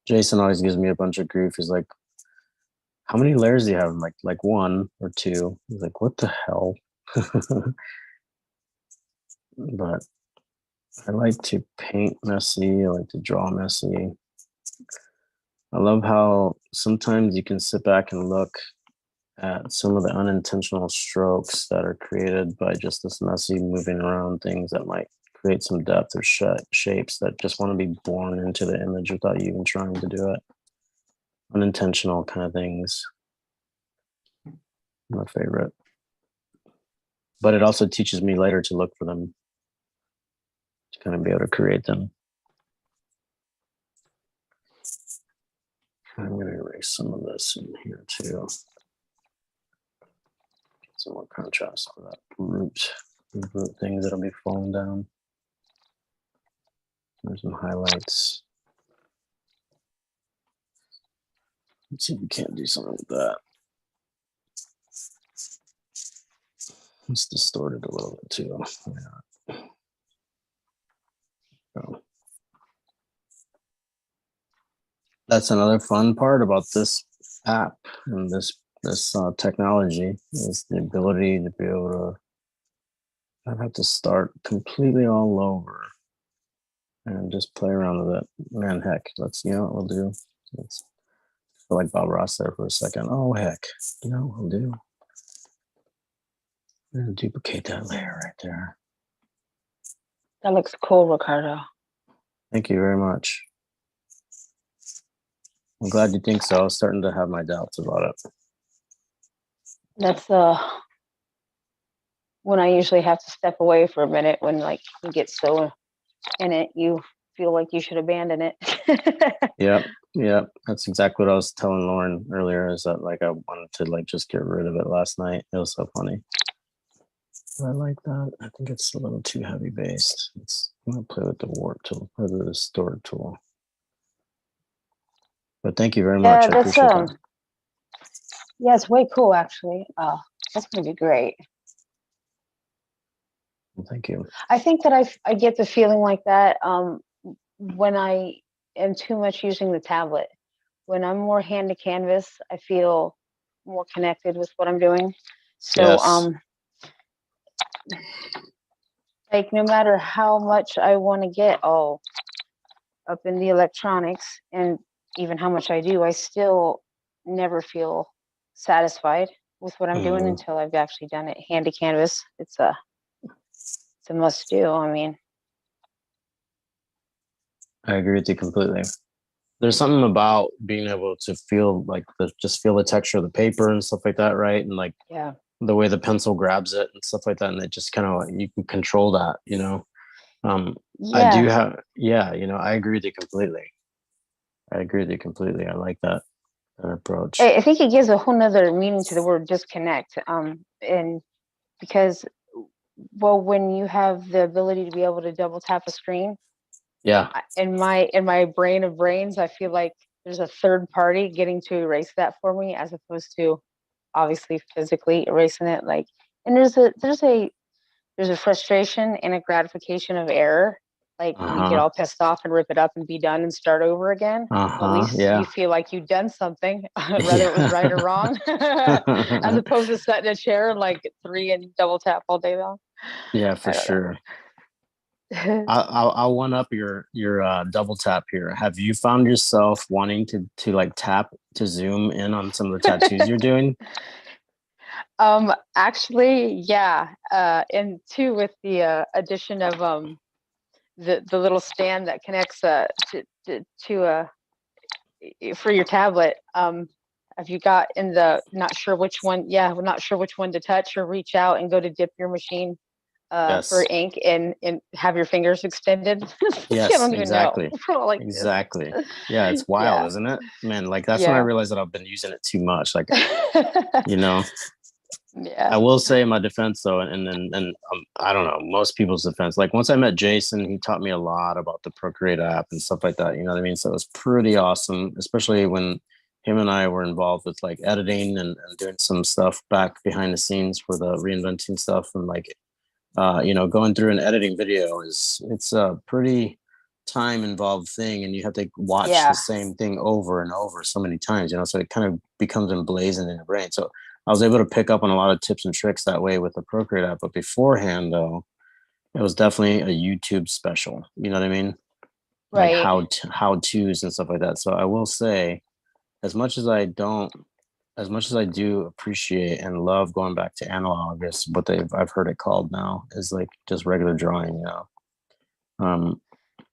Jason always gives me a bunch of grief. He's like, "How many layers do you have?" I'm like one or two. He's like, "What the hell?" But I like to paint messy. I like to draw messy. I love how sometimes you can sit back and look at some of the unintentional strokes that are created by just this messy moving around things that might create some depth or shapes that just want to be born into the image without you even trying to do it. Unintentional kind of things. My favorite. But it also teaches me later to look for them, to kind of be able to create them. I'm going to erase some of this in here too. Some more contrast for that root things that'll be falling down. There's some highlights. Let's see if we can't do something with that. Let's distort it a little bit too. Yeah. Oh. That's another fun part about this app and this technology is the ability to be able to not have to start completely all over and just play around with it. Man, heck, you know what we'll do? Let's feel like Bob Ross there for a second. Oh, heck, you know what we'll do? I'm gonna duplicate that layer right there. That looks cool, Ricardo. Thank you very much. I'm glad you think so. I was starting to have my doubts about it. That's when I usually have to step away for a minute when like you get so in it, you feel like you should abandon it. Yeah. That's exactly what I was telling Lauren earlier, is that like I wanted to like just get rid of it last night. It was so funny. I like that. I think it's a little too heavy based. I'm gonna play with the warp tool or the distort tool. But thank you very much. Yeah, I appreciate that. Yeah, it's way cool actually. Oh, that's gonna be great. Well, thank you. I think that I get the feeling like that when I am too much using the tablet. When I'm more hand to canvas, I feel more connected with what I'm doing. So Yes. like no matter how much I want to get all up in the electronics and even how much I do, I still never feel satisfied with what I'm doing until I've actually done it hand to canvas. It's a must do. I mean, I agree with you completely. There's something about being able to feel like just feel the texture of the paper and stuff like that, right? And like yeah, the way the pencil grabs it and stuff like that, and it just kind of you can control that, you know. I do have, I agree with you completely. I like that approach. I think it gives a whole nother meaning to the word disconnect. And because, well, when you have the ability to be able to double tap a screen, Yeah. In my brain of brains, I feel like there's a third party getting to erase that for me, as opposed to obviously physically erasing it. Like, and there's a frustration and a gratification of error like you get all pissed off and rip it up and be done and start over again. At least Yeah. you feel like you've done something, whether it was right or wrong, as opposed to sitting in a chair and like 3 and double tap all day long. Yeah, for I don't sure. know. I'll one up your double tap here. Have you found yourself wanting to like tap to zoom in on some of the tattoos you're doing? Actually, yeah. And two, with the addition of the little stand that connects to for your tablet. Have you got in the not sure which one? Yeah, we're not sure which one to touch or reach out and go to dip your machine for Yes. ink and have your fingers extended. I Yes, don't even know. exactly. Like this. Exactly. Yeah, it's wild, Yeah. isn't it? Man, like that's when I Yeah. realized that I've been using it too much. Like, you know, Yeah. I will say in my defense though, and I don't know, most people's defense. Like once I met Jason, he taught me a lot about the Procreate app and stuff like that. You know what I mean? So it was pretty awesome, especially when him and I were involved with like editing and doing some stuff back behind the scenes for the reinventing stuff. And like, going through and editing video it's a pretty time involved thing, and you have to watch Yeah. the same thing over and over so many times, so it kind of becomes emblazoned in your brain. So I was able to pick up on a lot of tips and tricks that way with the Procreate app. But beforehand, though, it was definitely a YouTube special. You know what I mean? Like Right. how to's and stuff like that. So I will say, as much as I do appreciate and love going back to analog, is what I've heard it called now, is like just regular drawing.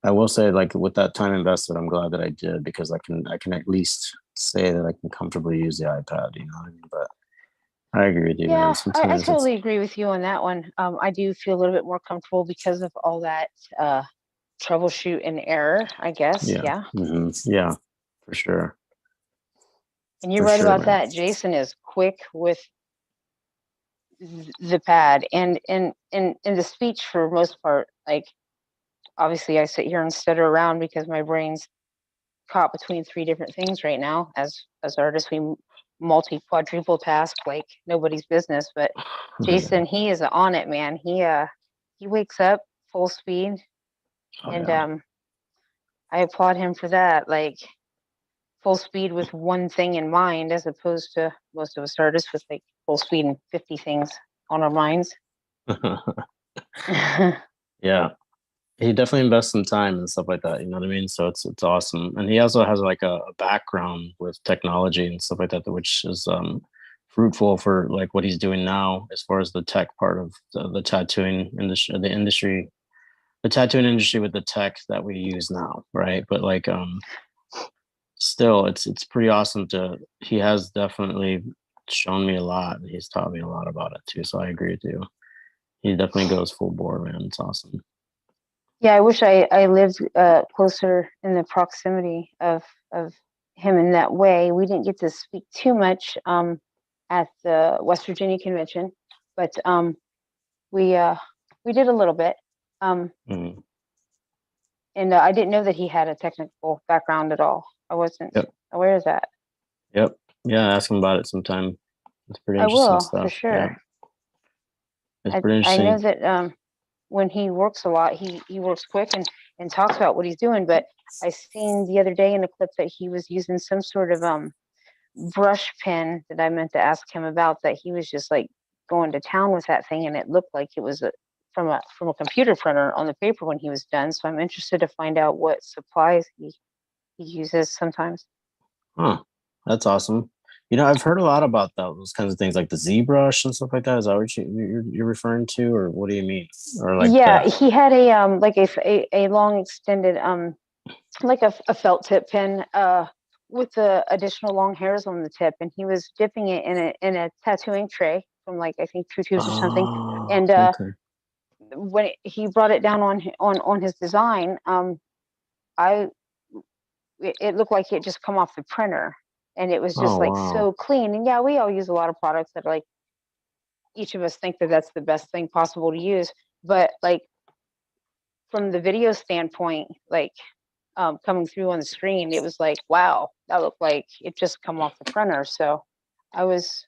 I will say, like with that time invested, I'm glad that I did, because I can at least say that I can comfortably use the iPad. You know what I mean? But I agree with you, man. Yeah, I Sometimes it's totally agree with you on that one. I do feel a little bit more comfortable because of all that troubleshoot and error, I guess. yeah, Yeah. yeah, for sure, And you're for right sure, about man. that. Jason is quick with the pad and in the speech for most part. Like obviously I sit here and stutter around because my brain's caught between 3 different things right now. As artists, we multi quadruple task like nobody's business. But Jason, he is on it, man. He wakes up full speed, Oh, and yeah. I applaud him for that. Like full speed with one thing in mind, as opposed to most of us artists with like full speed and 50 things on our minds. Yeah, he definitely invests some time and stuff like that. You know what I mean? So it's awesome. And he also has like a background with technology and stuff like that, which is fruitful for like what he's doing now as far as the tech part of the tattooing industry, the tattooing industry with the tech that we use now, right? But like still, it's pretty awesome to. He has definitely shown me a lot, and he's taught me a lot about it too. So I agree with you. He definitely goes full bore, man. It's awesome. Yeah, I wish I lived closer in the proximity of him in that way. We didn't get to speak too much at the West Virginia convention, but we did a little bit. Mhm. And I didn't know that he had a technical background at all. I wasn't Yep. aware of that. Yep. Yeah, ask him about it sometime. It's pretty I interesting will for stuff. Yeah, sure. it's pretty I know interesting. that when he works a lot, he works quick and talks about what he's doing. But I seen the other day in a clip that he was using some sort of brush pen that I meant to ask him about, that he was just like going to town with that thing, and it looked like it was from a computer printer on the paper when he was done. So I'm interested to find out what supplies he uses sometimes. Huh. That's awesome. I've heard a lot about those kinds of things, like the ZBrush and stuff like that. Is that what you're referring to, or what do you mean? Or like Yeah, the he had a like a long extended like a felt tip pen with the additional long hairs on the tip, and he was dipping it in a tattooing tray from like I think Two Tubes or something. Oh, And okay. when he brought it down on his design, I it looked like it just come off the printer, and it was just Oh, like wow. so clean. And yeah, we all use a lot of products that like each of us think that that's the best thing possible to use, but like from the video standpoint, like coming through on the screen, it was like, wow, that looked like it just come off the printer. So I was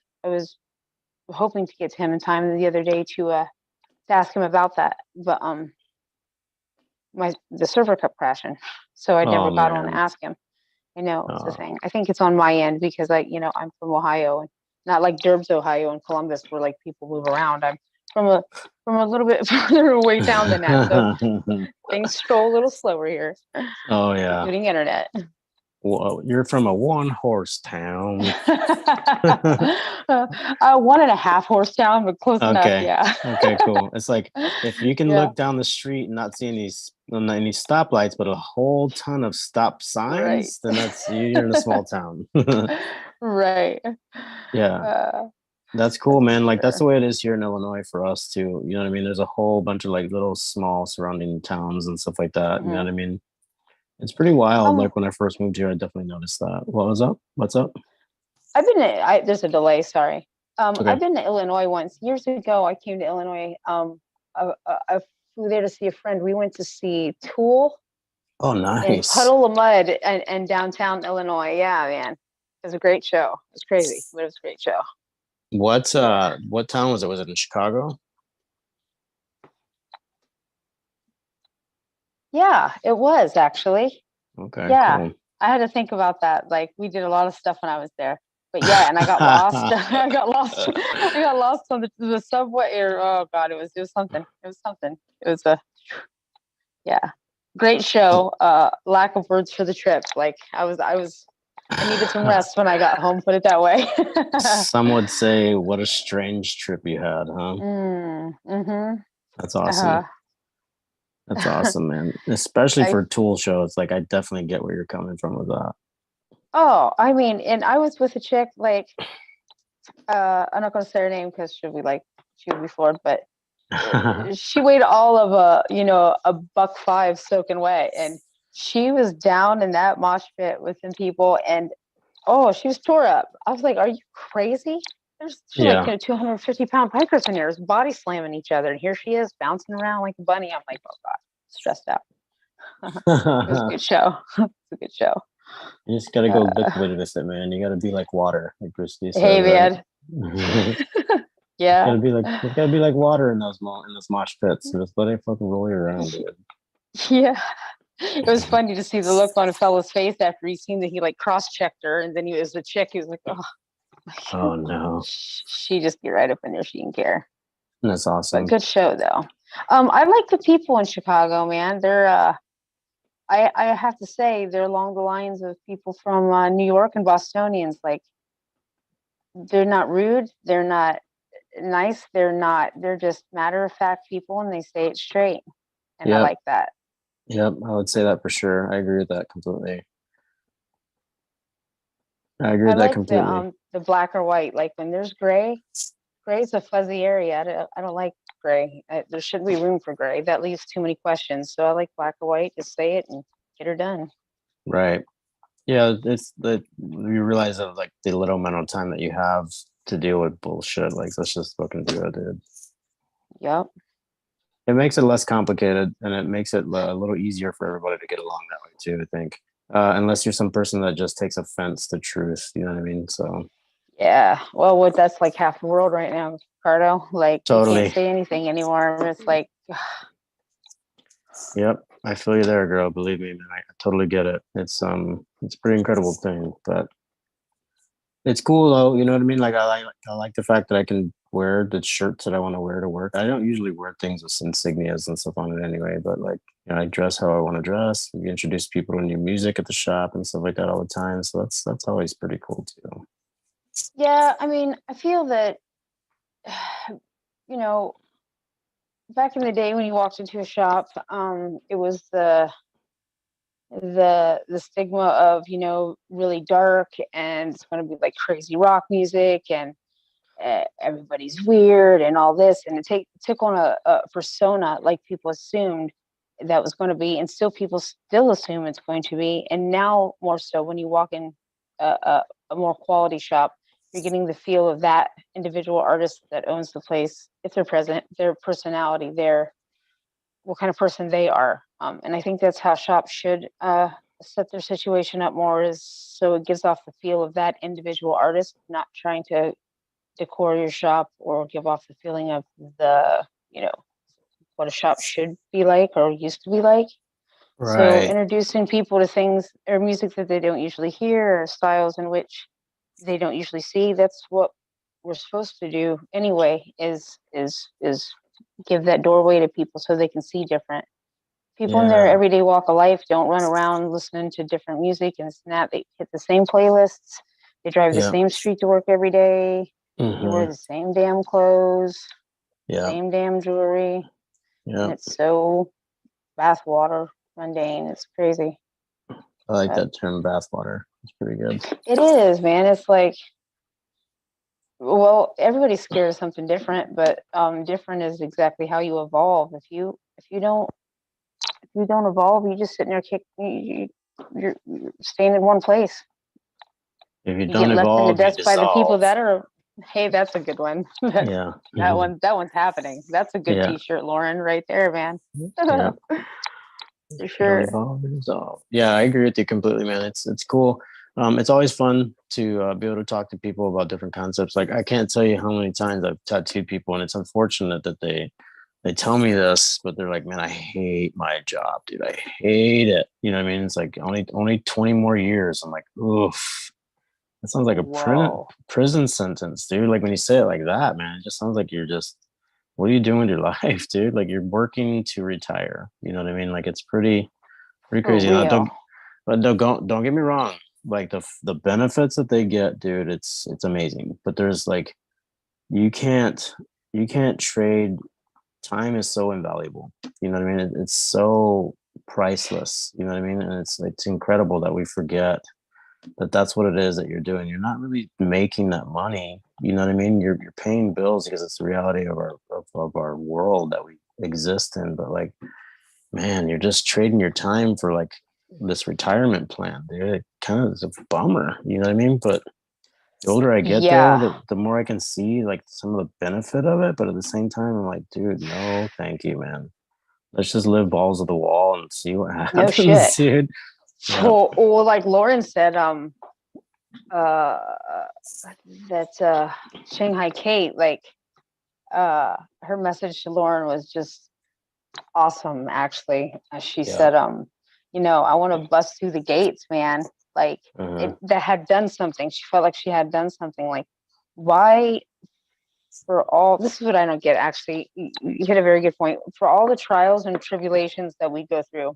hoping to get to him in time the other day to ask him about that. But the server kept crashing. So I never Oh got on to man. ask him. I know it's the Oh. thing. I think it's on my end because I'm from Ohio, and not like Derbs, Ohio, and Columbus, where like people move around. I'm from a little bit further away down than that, so things stroll a little slower here, Oh yeah. including internet. Well, you're from a one-horse town. 1.5 horse town, but close enough. Okay. Yeah. Okay, cool. It's like if you can Yeah. look down the street and not see any stoplights, but a whole ton of stop Right. signs, then that's you're in a small town. Right. Yeah. That's cool, That's man. for Like that's sure. the way it is here in Illinois for us too. You know what I mean? There's a whole bunch of like little small surrounding towns and stuff like that. You know what I mean? It's pretty wild. Um, Like when I first moved here, I definitely noticed that. What was up? What's up? there's a delay, sorry. Okay. I've been to Illinois once. Years ago, I came to Illinois. I flew there to see a friend. We went to see Tool Oh, in nice. Puddle of Mud and downtown Illinois. Yeah, man. It was a great show. It was crazy, but it was a great show. What Yeah. what town was it? Was it in Chicago? Yeah, it was actually. Okay, Yeah. cool. I had to think about that. Like we did a lot of stuff when I was there. But yeah, and I got lost. I got lost. I got lost on the subway. Or oh god, it was something. It was something. It was a yeah, great show. Lack of words for the trip. Like I needed some rest when I got home. Put it that way. Some would say, what a strange trip you had, huh? Mm-hmm. That's awesome. That's awesome, man. Especially for tool shows. Like I definitely get where you're coming from with that. Oh, I mean, and I was with a chick, like, I'm not gonna say her name because she would be floored, but she weighed all of a $105 soaking wet, and she was down in that mosh pit with some people, and oh, she was tore up. I was like, "Are you crazy?" There's like 250-pound bikers in there, body slamming each other, and here she is bouncing around like a bunny. I'm like, "Oh God, stressed out." It was a good show. It's a good show. You just gotta go liquid with it, man. You gotta be like water, like Christy said. Hey, right? man. Yeah. It's gotta be like water in those mosh pits. Just let it fucking roll you around, dude. Yeah. It was funny to see the look on a fella's face after he seen that he like cross-checked her, and then he was the chick. He was like, "Oh, oh no." She just get right up in there. She didn't care. That's awesome. But good show though. I like the people in Chicago, man. They're I have to say they're along the lines of people from New York and Bostonians. Like they're not rude, they're not nice, they're just matter of fact people, and they say it straight. And I like that. Yep, I would say that for sure. I agree with that completely. I agree with that completely. The black or white. Like when there's gray is a fuzzy area. I don't like gray. There shouldn't be room for gray. That leaves too many questions. So I like black or white. Just say it and get her done. Right. Yeah, it's that you realize of like the little amount of time that you have to deal with bullshit. Like let's just fucking do it, dude. Yep. It makes it less complicated, and it makes it a little easier for everybody to get along that way too, I think. Unless you're some person that just takes offense to truth, you know what I mean? So yeah, well, that's like half the world right now, Ricardo. Like totally. You can't say anything anymore. It's like yep, I feel you there, girl. Believe me, man. I totally get it. It's a pretty incredible thing, but it's cool though. You know what I mean? Like I like the fact that I can wear the shirts that I want to wear to work. I don't usually wear things with insignias and stuff on it anyway, but like I dress how I want to dress. We introduce people to new music at the shop and stuff like that all the time. So that's always pretty cool too. Yeah, I mean, I feel that back in the day when you walked into a shop, it was the stigma of really dark, and it's going to be like crazy rock music, and everybody's weird and all this, and it took on a persona like people assumed that was going to be, and still people still assume it's going to be. And now more so when you walk in a more quality shop, you're getting the feel of that individual artist that owns the place, if they're present, their personality, what kind of person they are. And I think that's how shops should set their situation up more, is so it gives off the feel of that individual artist, not trying to decor your shop or give off the feeling of what a shop should be like or used to be like. So Right. introducing people to things or music that they don't usually hear or styles in which they don't usually see, that's what we're supposed to do anyway, is give that doorway to people so they can see different. People in their Yeah. everyday walk of life don't run around listening to different music and snap. They hit the same playlists. They drive the Yeah. same street to work every day. They wear Hmm. the same damn clothes, Yeah. same damn jewelry, and Yeah. it's so bathwater mundane. It's crazy. I like But that term, bathwater. It's pretty good. it is, man. It's like, well, everybody's scared of something different, but different is exactly how you evolve. If you don't evolve, you just sitting there you're staying in one place. If you You get don't left in the evolve, you dust by the people dissolve. that are. Hey, that's a good one. that Yeah. that Mhm. one that one's happening. That's a good Yeah. T-shirt, Lauren, right there, man. Yeah. For You don't sure. evolve, you dissolve. Yeah, I agree with you completely, man. It's cool. It's always fun to be able to talk to people about different concepts. Like I can't tell you how many times I've tattooed people, and it's unfortunate that they tell me this, but they're like, "Man, I hate my job, dude. I hate it." You know what I mean? It's like only 20 more years. I'm like, oof. That sounds like a Whoa. prison sentence, dude. Like when you say it like that, man, it just sounds like you're just, what are you doing with your life, dude? Like you're working to retire. You know what I mean? Like it's pretty For crazy. Now, real. don't get me wrong. Like the benefits that they get, dude, it's amazing. But there's like you can't you can't trade. Time is so invaluable. You know what I mean? It's so priceless. You know what I mean? And it's incredible that we forget that that's what it is that you're doing. You're not really making that money. You know what I mean? You're paying bills because it's the reality of our world that we exist in. But like, man, you're just trading your time for like this retirement plan, dude. It kind of is a bummer. You know what I mean? But the older I get though, Yeah. the more I can see like some of the benefit of it. But at the same time, I'm like, dude, no, thank you, man. Let's just live balls of the wall and see what No shit. happens, dude. Yeah. So, well, like Lauren said, uh, that Shanghai Kate, like, her message to Lauren was just awesome. Actually, she Yeah. said, I want to bust through the gates, man. Like, Uh-huh. that had done something. She felt like she had done something. Like, why? For all this is what I don't get. Actually, you hit a very good point. For all the trials and tribulations that we go through,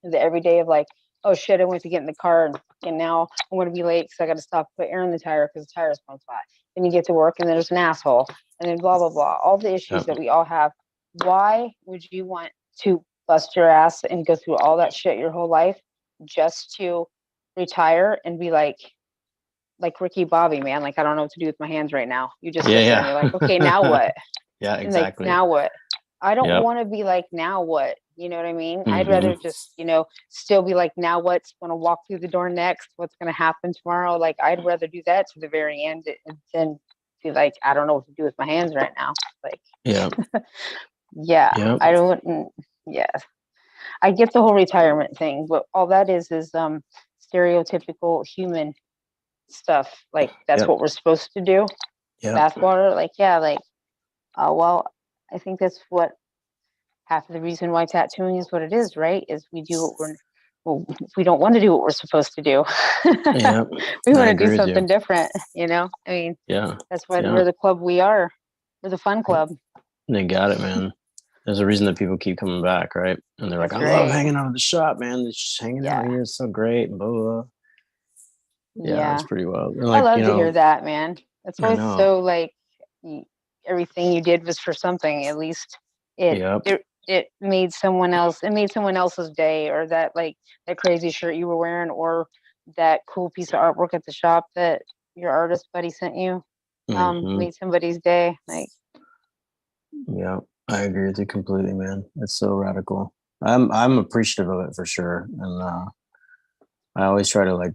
the everyday of like, oh shit, I went to get in the car and now I'm going to be late because I got to stop put air in the tire because the tire's going flat. Then you get to work and then there's an asshole and then blah blah blah. All the issues Yep. that we all have. Why would you want to bust your ass and go through all that shit your whole life just to retire and be like Ricky Bobby, man? Like, I don't know what to do with my hands right now. You just sit there and you're like, okay, now Yeah. what? Yeah, And like, exactly. now what? I don't Yep. want to be like, now what? You know what I mean? I'd Hmm. rather just, still be like, now what's going to walk through the door next? What's going to happen tomorrow? Like, I'd rather do that to the very end than be like, I don't know what to do with my hands right now. Like, Yeah. yeah, Yep. I don't, yeah. I get the whole retirement thing, but all that is stereotypical human stuff. Like, that's Yep. what we're supposed to do. Yep. Bathwater, like, yeah, like, well, I think that's what half of the reason why tattooing is what it is, right? Is we do we don't want to do what we're supposed to do. Yep. We I want to do agree with you. something different, you know? I mean, Yeah. that's why Yeah. we're the club we are. We're the fun club. They got it, man. There's a reason that people keep coming back, right? And they're like, That's I love right. hanging out at the shop, man. Just hanging out Yeah. here is so great. And blah, blah, blah. Yeah, it's Yeah. pretty wild. And I like, love to hear that, man. It's I always know. so like everything you did was for something. At least it Yep. it it made someone else's day, or that like that crazy shirt you were wearing, or that cool piece of artwork at the shop that your artist buddy sent you Hmm. made somebody's day. Like, Yeah. I agree with you completely, man. It's so radical. I'm appreciative of it for sure. And I always try to like,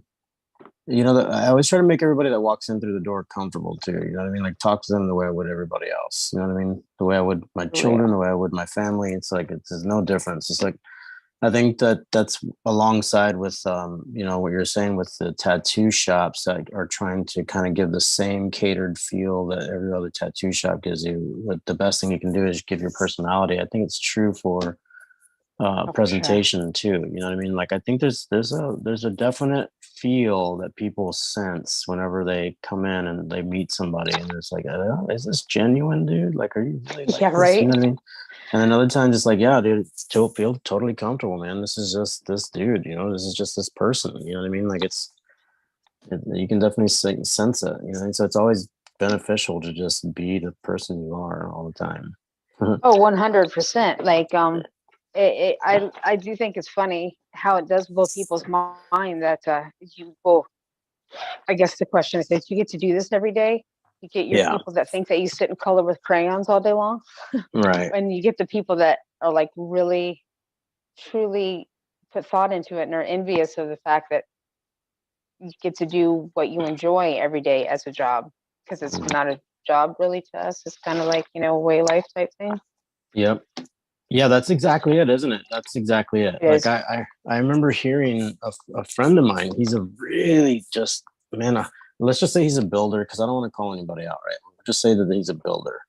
I always try to make everybody that walks in through the door comfortable too. You know what I mean? Like talk to them the way I would everybody else. You know what I mean? The way I would my for children, the real. way I would my family. It's like there's no difference. It's like I think that that's alongside with what you're saying with the tattoo shops that are trying to kind of give the same catered feel that every other tattoo shop gives you. What the best thing you can do is give your personality. I think it's true for for sure. presentation too. You know what I mean? Like I think there's a definite feel that people sense whenever they come in and they meet somebody, and it's like, is this genuine, dude? Like, are you really like Yeah, this? You right. know what I mean? And then other times it's like, yeah, dude, still feel totally comfortable, man. This is just this dude, you know, this is just this person. You know what I mean? Like you can definitely sense it, you know. And so it's always beneficial to just be the person you are all the time. Oh, 100%. Like, I do think it's funny how it does blow people's mind that you well, I guess the question is, you get to do this every day. You get your Yeah, people that think that you sit and color with crayons all day long, right. and you get the people that are like really, truly put thought into it and are envious of the fact that you get to do what you enjoy every day as a job, because it's Mhm. not a job really to us. It's kind of like, a way of life type thing. Yep. Yeah, that's exactly it, isn't it? That's exactly it. It Like is. I remember hearing a friend of mine. He's a really just man. Let's just say he's a builder because I don't want to call anybody out, right? Just say that he's a builder.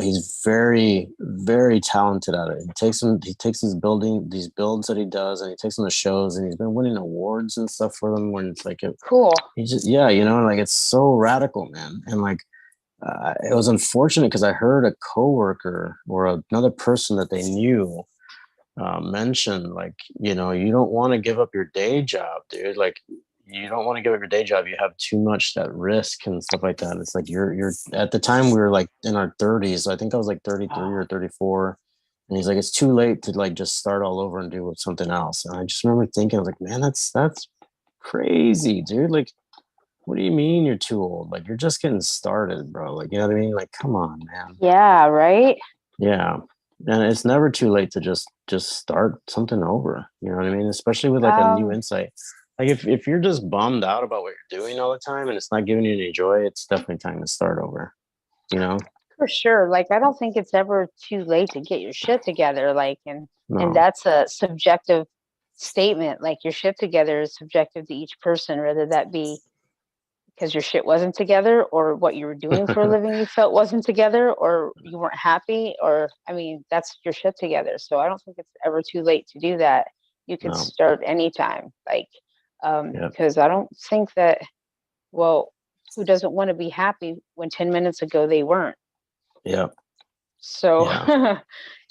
He's very, very talented at it. He takes these builds that he does, and he takes them to shows, and he's been winning awards and stuff for them. When it's like Cool. he just, yeah, you know, like it's so radical, man. And like it was unfortunate because I heard a coworker or another person that they knew mention, like, you know, you don't want to give up your day job, dude. Like, you don't want to give up your day job. You have too much that risk and stuff like that. It's like you're at the time we were like in our 30s. I think I was like 33 or 34. And he's like, it's too late to like just start all over and do something else. And I just remember thinking, I was like, man, that's crazy, dude. Like, what do you mean you're too old? Like, you're just getting started, bro. Like, you know what I mean? Like, come on, man. Yeah, right. Yeah. And it's never too late to just start something over. You know what I mean? Especially with like a new Um, insight. Like if you're just bummed out about what you're doing all the time and it's not giving you any joy, it's definitely time to start over. You know? for sure. Like, I don't think it's ever too late to get your shit together. Like, and No. that's a subjective statement. Like, your shit together is subjective to each person, whether that be because your shit wasn't together, or what you were doing for a living you felt wasn't together, or you weren't happy, or I mean, that's your shit together. So I don't think it's ever too late to do that. You could No. start anytime. Like, Yeah. because I don't think that, well, who doesn't want to be happy when 10 minutes ago they weren't? Yeah. So Yeah.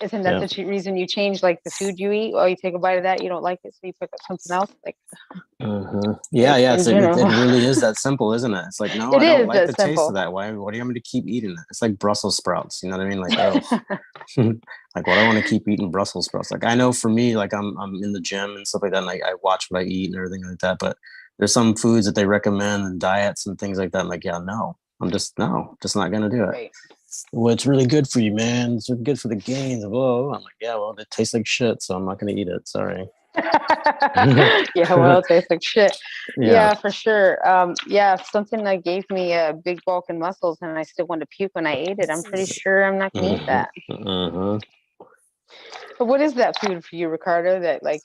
isn't that Yeah. the reason you change like the food you eat? Well, you take a bite of that, you don't like it, so you pick up something else. Like, Yeah, yeah. in It general, really is that simple, isn't it? It's like, no, it I don't is like that the taste simple. of that. Why do you want me to keep eating it? It's like Brussels sprouts. You know what I mean? Like, oh, like what I want to keep eating Brussels sprouts. Like I know for me, like I'm in the gym and stuff like that, and I watch what I eat and everything like that. But there's some foods that they recommend and diets and things like that. I'm like, yeah, no, just not gonna do it. Right. Well, it's really good for you, man. It's really good for the gains. Whoa. I'm like, yeah, well, it tastes like shit, so I'm not gonna eat it. Sorry. Yeah, well, it tastes like shit. Yeah. Yeah, for sure. Yeah, if something that gave me a big bulk and muscles and I still wanted to puke when I ate it, I'm pretty sure I'm not gonna eat Hmm. that. Hmm. But what is that food for you, Ricardo? That like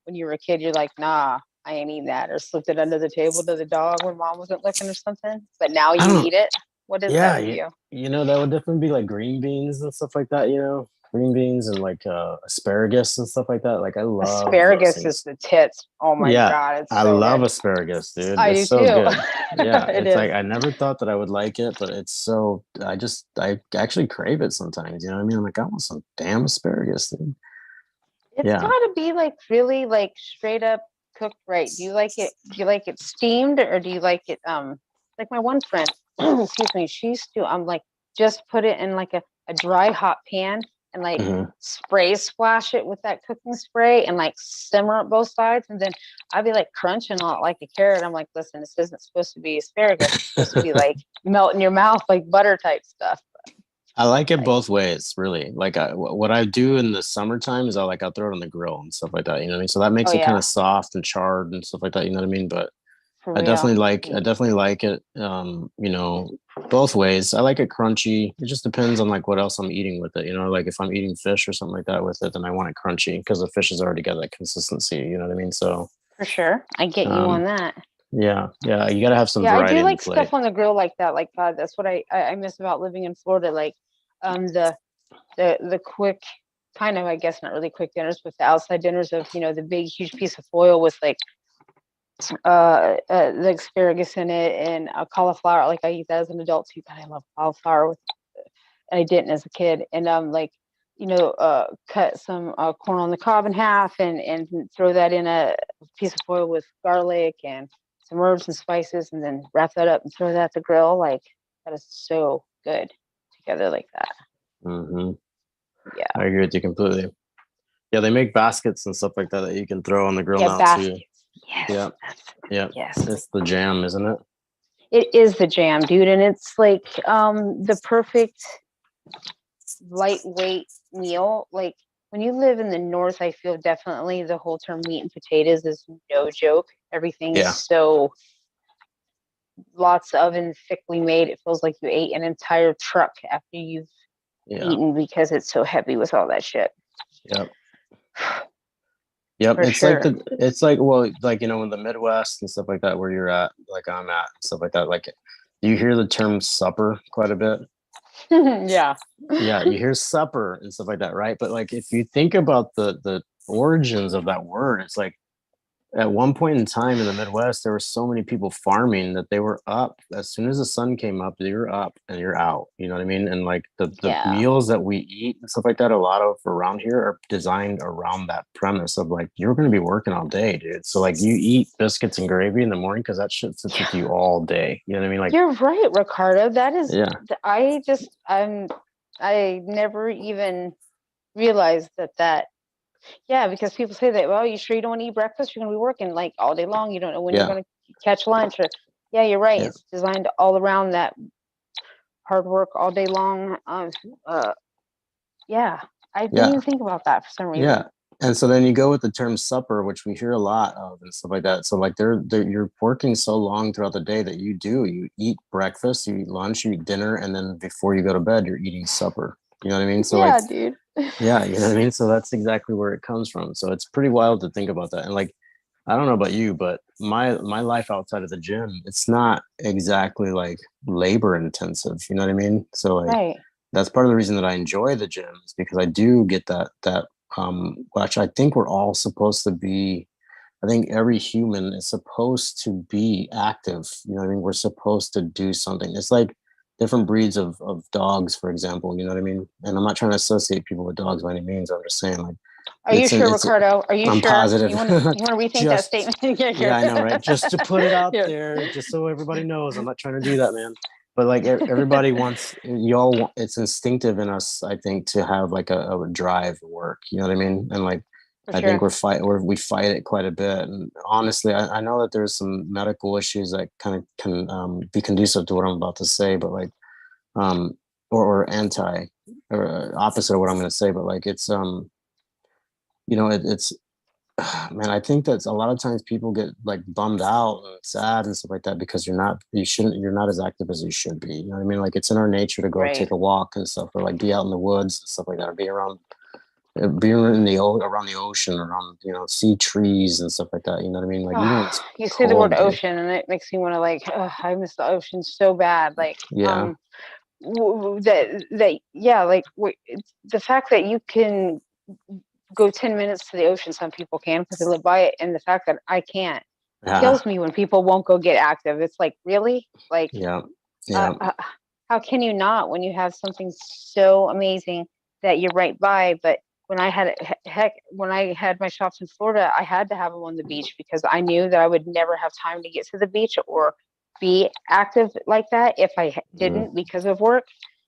when you were a kid, you're like, nah, I ain't eating that, or slipped it under the table to the dog when mom wasn't looking or something. But now I you don't. eat it. What is that Yeah, for you? that would definitely be like green beans and stuff like that. You know, green beans and like asparagus and stuff like that. Like I love those Asparagus is things. the tits. Oh my Yeah, God, it's I so love good. asparagus, dude. I It's do so too. good. Yeah, It it's is. like I never thought that I would like it, but it's so I actually crave it sometimes. You know what I mean? I'm like, I want some damn asparagus, dude. It's got Yeah. to be like really like straight up cooked right. Do you like it? Do you like it steamed, or do you like it like my one friend, excuse me, she used to like just put it in like a dry hot pan and like Hmm. spray splash it with that cooking spray and like simmer it both sides, and then I'd be like crunching on it like a carrot. I'm like, listen, this isn't supposed to be asparagus. It's supposed to be like melt in your mouth like butter type stuff. I like it Like, both ways, really. Like what I do in the summertime is I'll throw it on the grill and stuff like that. You know what I mean? So that oh makes it kind yeah, of soft and charred and stuff like that. You know what I mean? But for real. I definitely like it. You know, both ways. I like it crunchy. It just depends on like what else I'm eating with it. You know, like if I'm eating fish or something like that with it, then I want it crunchy because the fish has already got that consistency. You know what I mean? So, For sure. I get you on um, that. yeah, yeah, you got to have some Yeah, I variety do in the like plate. stuff on the grill like that. Like that's what I miss about living in Florida. Like the quick kind of, I guess, not really quick dinners, but the outside dinners of, the big, huge piece of foil with like the asparagus in it and cauliflower. Like I eat that as an adult too, but I love cauliflower and I didn't as a kid. And like, cut some corn on the cob in half and throw that in a piece of foil with garlic and some herbs and spices, and then wrap that up and throw that at the grill. Like that is so good together like that. Mm-hmm. Yeah. I agree with you completely. Yeah, they make baskets and stuff like that you can throw on the grill Yeah, now baskets. too. Yes. Yeah. Yeah. Yes. It's the jam, isn't it? It is the jam, dude. And it's like the perfect lightweight meal. Like when you live in the north, I feel definitely the whole term meat and potatoes is no joke. Everything Yeah. is so lots of and thickly made. It feels like you ate an entire truck after you've eaten because it's so heavy with all that shit. Yep. Yep. For It's sure. well, like, in the Midwest and stuff like that, where you're at, like I'm at, and stuff like that. Like, you hear the term supper quite a bit. Yeah. Yeah, you hear supper and stuff like that, right? But like, if you think about the origins of that word, it's like at one point in time in the Midwest, there were so many people farming that they were up as soon as the sun came up, you're up and you're out. You know what I mean? And like the meals that we eat and stuff like that, a lot of around here are designed around that premise of like, you're going to be working all day, dude. So like you eat biscuits and gravy in the morning because that shit sits with you all day. You know what I mean? Like, you're right, Ricardo. That is, yeah. I never even realized that. Yeah, because people say that, well, you sure you don't want to eat breakfast? You're going to be working like all day long. You don't know when you're going to catch lunch. Or, yeah, you're right. Yeah. It's designed all around that hard work all day long. Yeah, I didn't even think about that for some reason. Yeah. And so then you go with the term supper, which we hear a lot of and stuff like that. So like you're working so long throughout the day that you eat breakfast, you eat lunch, you eat dinner, and then before you go to bed, you're eating supper. You know what I mean? So yeah, dude. Yeah, you know what I mean? So that's exactly where it comes from. So it's pretty wild to think about that. And like, I don't know about you, but my life outside of the gym, it's not exactly like labor intensive. You know what I mean? So like that's part of the reason that I enjoy the gym is because I do get that which I think we're all supposed to be. I think every human is supposed to be active. You know what I mean? We're supposed to do something. It's like different breeds of dogs, for example. You know what I mean? And I'm not trying to associate people with dogs by any means. I'm just saying, like, are you sure, Ricardo? Are you I'm sure? positive. You want to rethink that statement? Yeah, I know, right? Just to put it out there, just so everybody knows, I'm not trying to do that, man. But like everybody wants, it's instinctive in us, I think, to have like a drive to work. You know what I mean? And like, I think we fight it quite a bit. And honestly, I know that there's some medical issues that kind of can be conducive to what I'm about to say, but like, or anti or opposite of what I'm going to say, but like it's it's man, I think that a lot of times people get like bummed out and sad and stuff like that because you're not as active as you should be. You know what I mean? Like it's in our nature to go take a walk and stuff, or like be out in the woods and stuff like that, or be around around the ocean, around see trees and stuff like that. You know what I mean? Like you say the word ocean and it makes me want to like I miss the ocean so bad. Like the fact that you can go 10 minutes to the ocean, some people can because they live by it, and the fact that I can't kills me when people won't go get active. It's like, really? Like how can you not when you have something so amazing that you're right by? But when I had my shops in Florida, I had to have them on the beach because I knew that I would never have time to get to the beach or be active like that if I didn't because of work.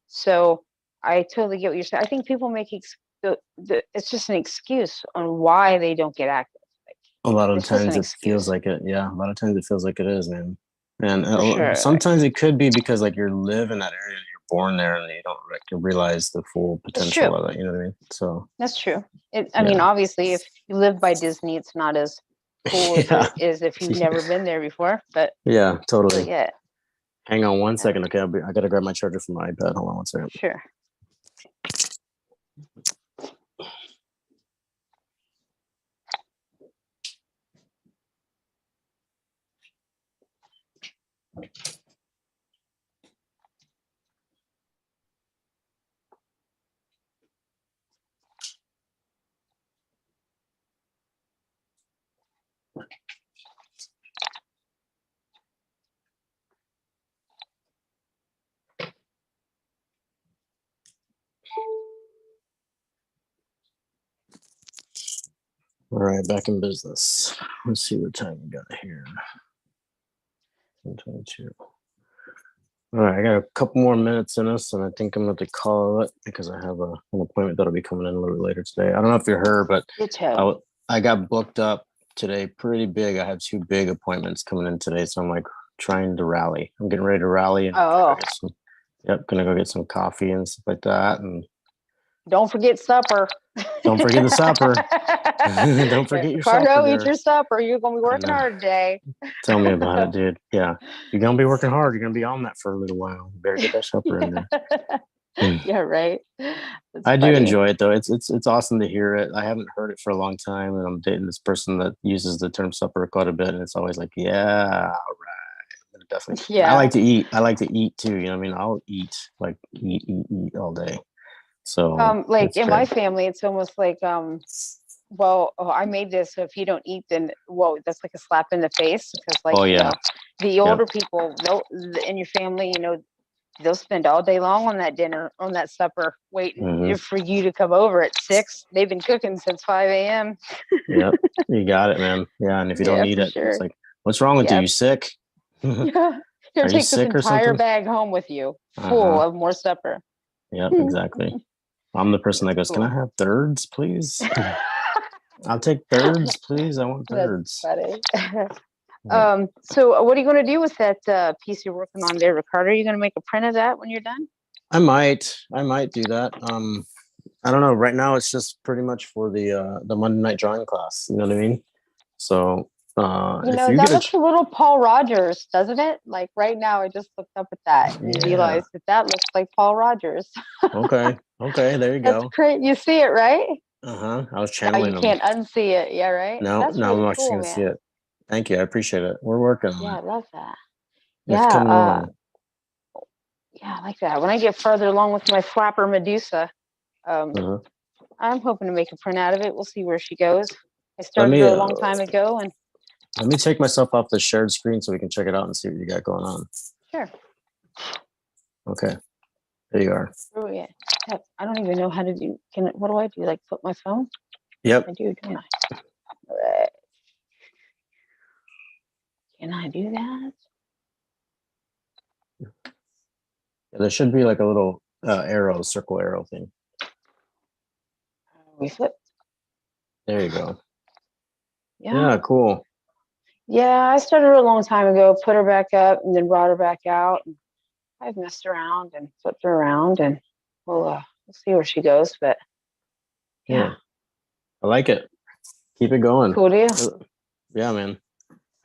So I totally get what you're saying. I think people make it's just an excuse on why they don't get active. Like, a lot of times it feels like it. Yeah, a lot of times it feels like it is, man. And sometimes it could be because like you live in that area and you're born there and you don't realize the full potential of it. You know what I mean? So that's true. I mean, obviously, if you live by Disney, it's not as cool as it is if you've never been there before. But yeah, totally. Yeah. Hang on one second, okay? I gotta grab my charger from my iPad. Hold on one second. Sure. All right, back in business. Let's see what time we got here. 10:22. All right, I got a couple more minutes in us, and I think I'm going to call it because I have an appointment that'll be coming in a little bit later today. I don't know if you heard, but I got booked up today pretty big. I have 2 big appointments coming in today, so I'm like trying to rally. I'm getting ready to rally, and gonna go get some coffee and stuff like that. And don't forget supper. Don't forget the supper. Don't forget your supper. Ricardo, eat your supper. You're gonna be working hard today. Tell me about it, dude. Yeah, you're gonna be working hard. You're gonna be on that for a little while. You better get that supper in there. Yeah, right. I do enjoy it though. It's awesome to hear it. I haven't heard it for a long time, and I'm dating this person that uses the term supper quite a bit, and it's always like, yeah, all right, definitely. Yeah, I like to eat. I like to eat too. You know what I mean? I'll eat eat all day. So like in my family, it's almost like I made this, so if you don't eat, then that's like a slap in the face, because like the older people in your family, they'll spend all day long on that dinner, on that supper, waiting for you to come over at 6. They've been cooking since 5 a.m. Yep, you got it, man. Yeah, and if you don't eat it, it's like, what's wrong with you? You sick? Yeah, you'll take this entire bag home with you, full of more supper. Yep, exactly. I'm the person that goes, can I have thirds, please? I'll take thirds, please. I want thirds. That's funny. So what are you going to do with that piece you're working on there, Ricardo? Are you going to make a print of that when you're done? I might do that. I don't know. Right now, it's just pretty much for the Monday night drawing class. You know what I mean? So, that looks a little Paul Rogers, doesn't it? Like right now, I just looked up at that and realized that looks like Paul Rogers. Okay, there you go. That's great. You see it, right? I was channeling You can't unsee it. Yeah, right? No, That's no, really I'm actually cool, going to see it. Thank you. I appreciate it. We're working on it. Yeah, I love that. It's coming along. Yeah, I like that. When I get further along with my flapper Medusa, I'm hoping to make a print out of it. We'll see where she goes. I started her a long time ago, and let me take myself off the shared screen so we can check it out and see what you got going on. Sure. Okay. There you are. Oh yeah. I don't even know how to do. What do I do? Like put my phone? Yep. I do, don't I? All right. Can I do that? Yeah, there should be like a little circle arrow thing. We flip. There you go. Yeah, cool. Yeah, I started her a long time ago, put her back up, and then brought her back out. I've messed around and flipped her around, and we'll see where she goes. But yeah, I like it. Keep it going. Cool deal. Yeah, man.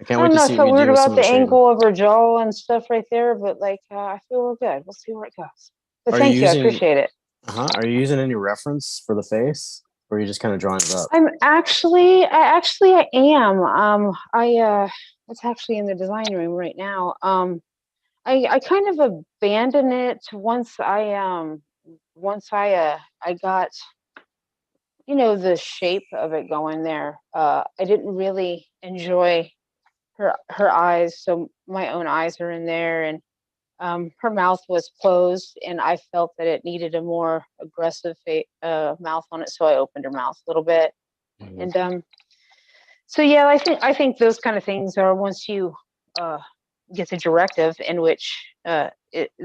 I can't wait to see what you do. I felt weird about the angle of her jaw and stuff right there, but like I feel we're good. We'll see where it goes. But thank you. I appreciate it. Are you using any reference for the face, or are you just kind of drawing it up? I am. It's actually in the design room right now. I kind of abandoned it once I got the shape of it going there. I didn't really enjoy her eyes, so my own eyes are in there, and her mouth was closed, and I felt that it needed a more aggressive mouth on it, so I opened her mouth a little bit. And so yeah, I think those kind of things are, once you get the directive in which the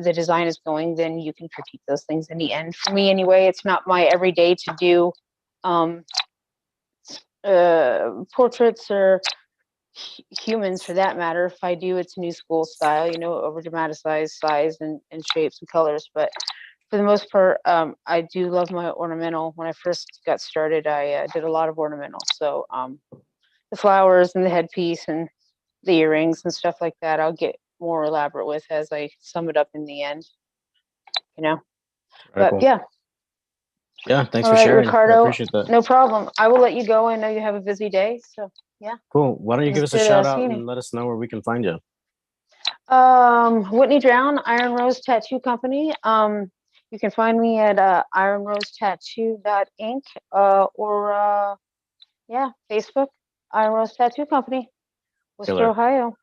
design is going, then you can critique those things in the end. For me anyway, it's not my everyday to do portraits or humans for that matter. If I do, it's new school style, over dramatized size and shapes and colors. But for the most part, I do love my ornamental. When I first got started, I did a lot of ornamental. So the flowers and the headpiece and the earrings and stuff like that, I'll get more elaborate with as I sum it up in the end. But cool. Yeah, thanks for sharing, Ricardo. I appreciate that. No problem. I will let you go. I know you have a busy day, so yeah. Cool. Why don't you give us a shout out and let us know where we can find you? Whitney Drown, Iron Rose Tattoo Company. You can find me at ironrosetattoo.inc or Facebook. Iron Rose Tattoo Company, Worcester, Killer. Ohio.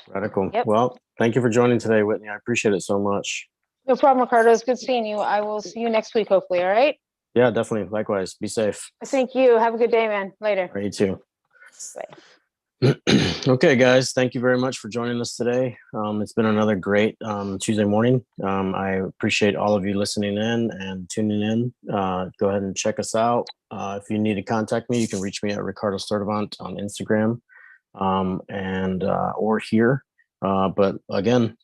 Radical. Yep. Well, thank you for joining today, Whitney. I appreciate it so much. No problem, Ricardo. It's good seeing you. I will see you next week, hopefully. All right. Yeah, definitely. Likewise. Be safe. Thank you. Have a good day, man. Later. All right, you too. Bye. Okay, guys, thank you very much for joining us today. It's been another great Tuesday morning. I appreciate all of you listening in and tuning in. Go ahead and check us out. If you need to contact me, you can reach me at Ricardo Sturdivant on Instagram and or here. But again,